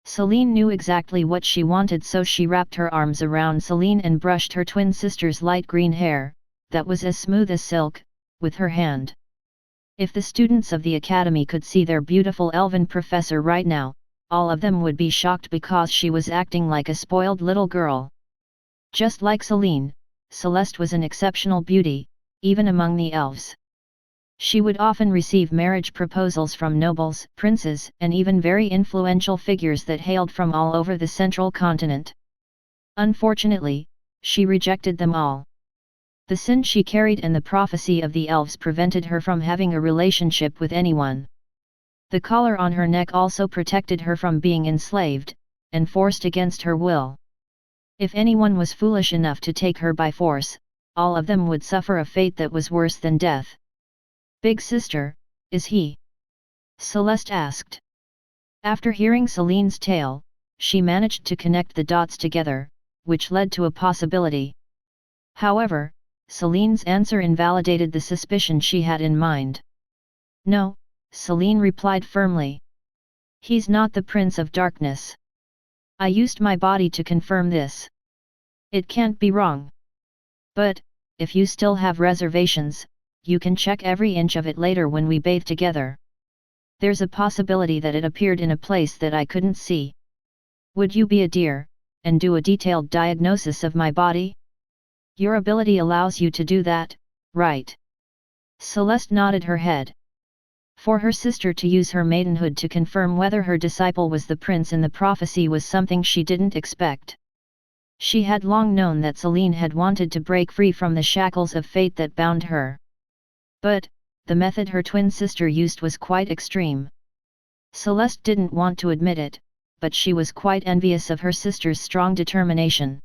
Celine knew exactly what she wanted, so she wrapped her arms around Celine and brushed her twin sister's light green hair, that was as smooth as silk, with her hand. If the students of the academy could see their beautiful elven professor right now, all of them would be shocked because she was acting like a spoiled little girl. Just like Celine, Celeste was an exceptional beauty, even among the elves. She would often receive marriage proposals from nobles, princes, and even very influential figures that hailed from all over the central continent. Unfortunately, she rejected them all. The sin she carried and the prophecy of the elves prevented her from having a relationship with anyone. The collar on her neck also protected her from being enslaved, and forced against her will. If anyone was foolish enough to take her by force, all of them would suffer a fate that was worse than death. Big sister, is he? Celeste asked. After hearing Celine's tale, she managed to connect the dots together, which led to a possibility. However, Celine's answer invalidated the suspicion she had in mind. No, Celine replied firmly. He's not the Prince of Darkness. I used my body to confirm this. It can't be wrong. But, if you still have reservations, you can check every inch of it later when we bathe together. There's a possibility that it appeared in a place that I couldn't see. Would you be a dear, and do a detailed diagnosis of my body? Your ability allows you to do that, right? Celeste nodded her head. For her sister to use her maidenhood to confirm whether her disciple was the prince in the prophecy was something she didn't expect. She had long known that Celine had wanted to break free from the shackles of fate that bound her. But, the method her twin sister used was quite extreme. Celeste didn't want to admit it, but she was quite envious of her sister's strong determination.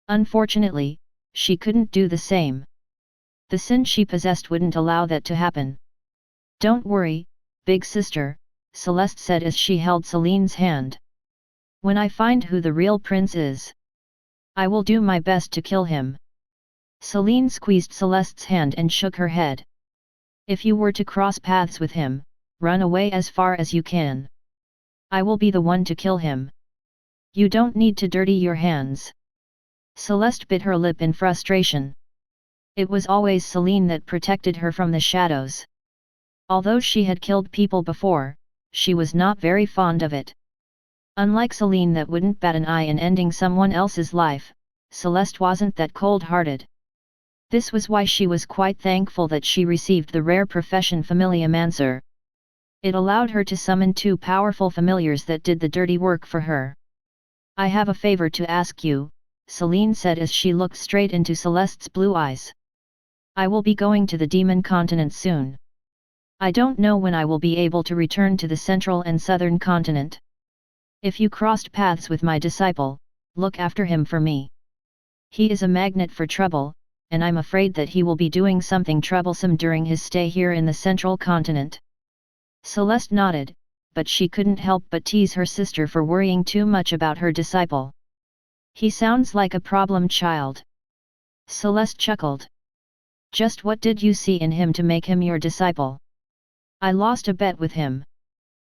Unfortunately, she couldn't do the same. The sin she possessed wouldn't allow that to happen. Don't worry, big sister, Celeste said as she held Celine's hand. When I find who the real prince is, I will do my best to kill him. Celine squeezed Celeste's hand and shook her head. If you were to cross paths with him, run away as far as you can. I will be the one to kill him. You don't need to dirty your hands. Celeste bit her lip in frustration. It was always Celine that protected her from the shadows. Although she had killed people before, she was not very fond of it. Unlike Celine that wouldn't bat an eye in ending someone else's life, Celeste wasn't that cold-hearted. This was why she was quite thankful that she received the rare profession familiomancer. It allowed her to summon 2 powerful familiars that did the dirty work for her. I have a favor to ask you, Celine said as she looked straight into Celeste's blue eyes. I will be going to the demon continent soon. I don't know when I will be able to return to the central and southern continent. If you crossed paths with my disciple, look after him for me. He is a magnet for trouble, and I'm afraid that he will be doing something troublesome during his stay here in the central continent. Celeste nodded, but she couldn't help but tease her sister for worrying too much about her disciple. He sounds like a problem child. Celeste chuckled. Just what did you see in him to make him your disciple? I lost a bet with him.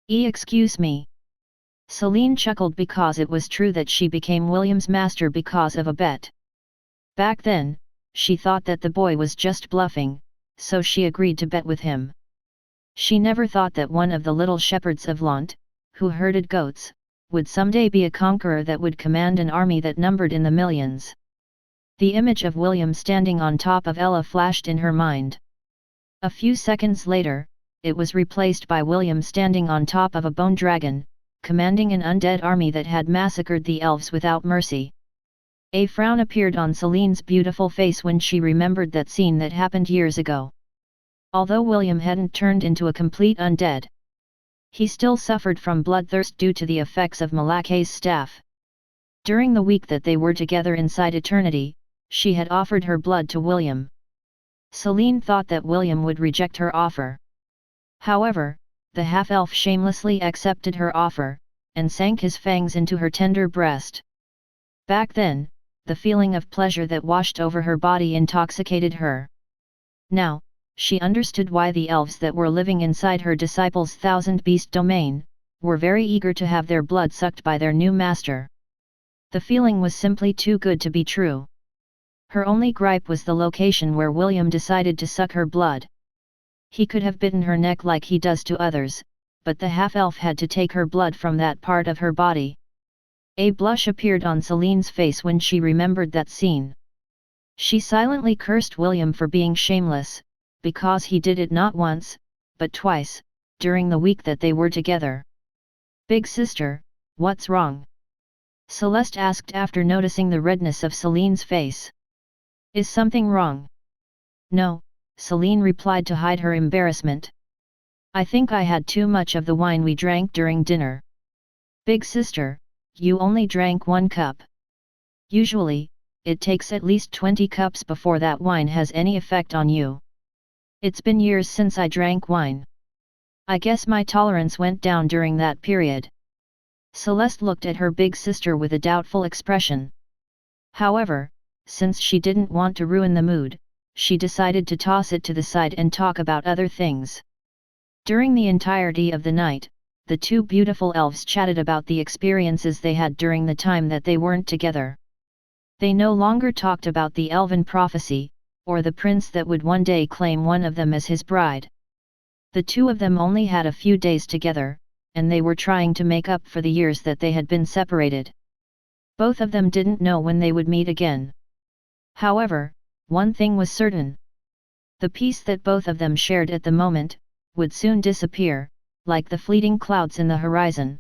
Excuse me. Celine chuckled because it was true that she became William's master because of a bet. Back then, she thought that the boy was just bluffing, so she agreed to bet with him. She never thought that one of the little shepherds of Lant, who herded goats, would someday be a conqueror that would command an army that numbered in the millions. The image of William standing on top of Ella flashed in her mind. A few seconds later, it was replaced by William standing on top of a bone dragon, commanding an undead army that had massacred the elves without mercy. A frown appeared on Celine's beautiful face when she remembered that scene that happened years ago. Although William hadn't turned into a complete undead, he still suffered from bloodthirst due to the effects of Malakay's staff. During the week that they were together inside Eternity, she had offered her blood to William. Celine thought that William would reject her offer. However, the half-elf shamelessly accepted her offer, and sank his fangs into her tender breast. Back then, the feeling of pleasure that washed over her body intoxicated her. Now, she understood why the elves that were living inside her disciple's thousand-beast domain, were very eager to have their blood sucked by their new master. The feeling was simply too good to be true. Her only gripe was the location where William decided to suck her blood. He could have bitten her neck like he does to others, but the half-elf had to take her blood from that part of her body. A blush appeared on Celine's face when she remembered that scene. She silently cursed William for being shameless, because he did it not once, but twice, during the week that they were together. Big sister, what's wrong? Celeste asked after noticing the redness of Celine's face. Is something wrong? No, Celine replied to hide her embarrassment. I think I had too much of the wine we drank during dinner. Big sister, you only drank 1 cup. Usually, it takes at least 20 cups before that wine has any effect on you. It's been years since I drank wine. I guess my tolerance went down during that period. Celeste looked at her big sister with a doubtful expression. However, since she didn't want to ruin the mood, she decided to toss it to the side and talk about other things. During the entirety of the night, the 2 beautiful elves chatted about the experiences they had during the time that they weren't together. They no longer talked about the elven prophecy, or the prince that would one day claim one of them as his bride. The 2 of them only had a few days together, and they were trying to make up for the years that they had been separated. Both of them didn't know when they would meet again. However, one thing was certain. The peace that both of them shared at the moment, would soon disappear, like the fleeting clouds in the horizon.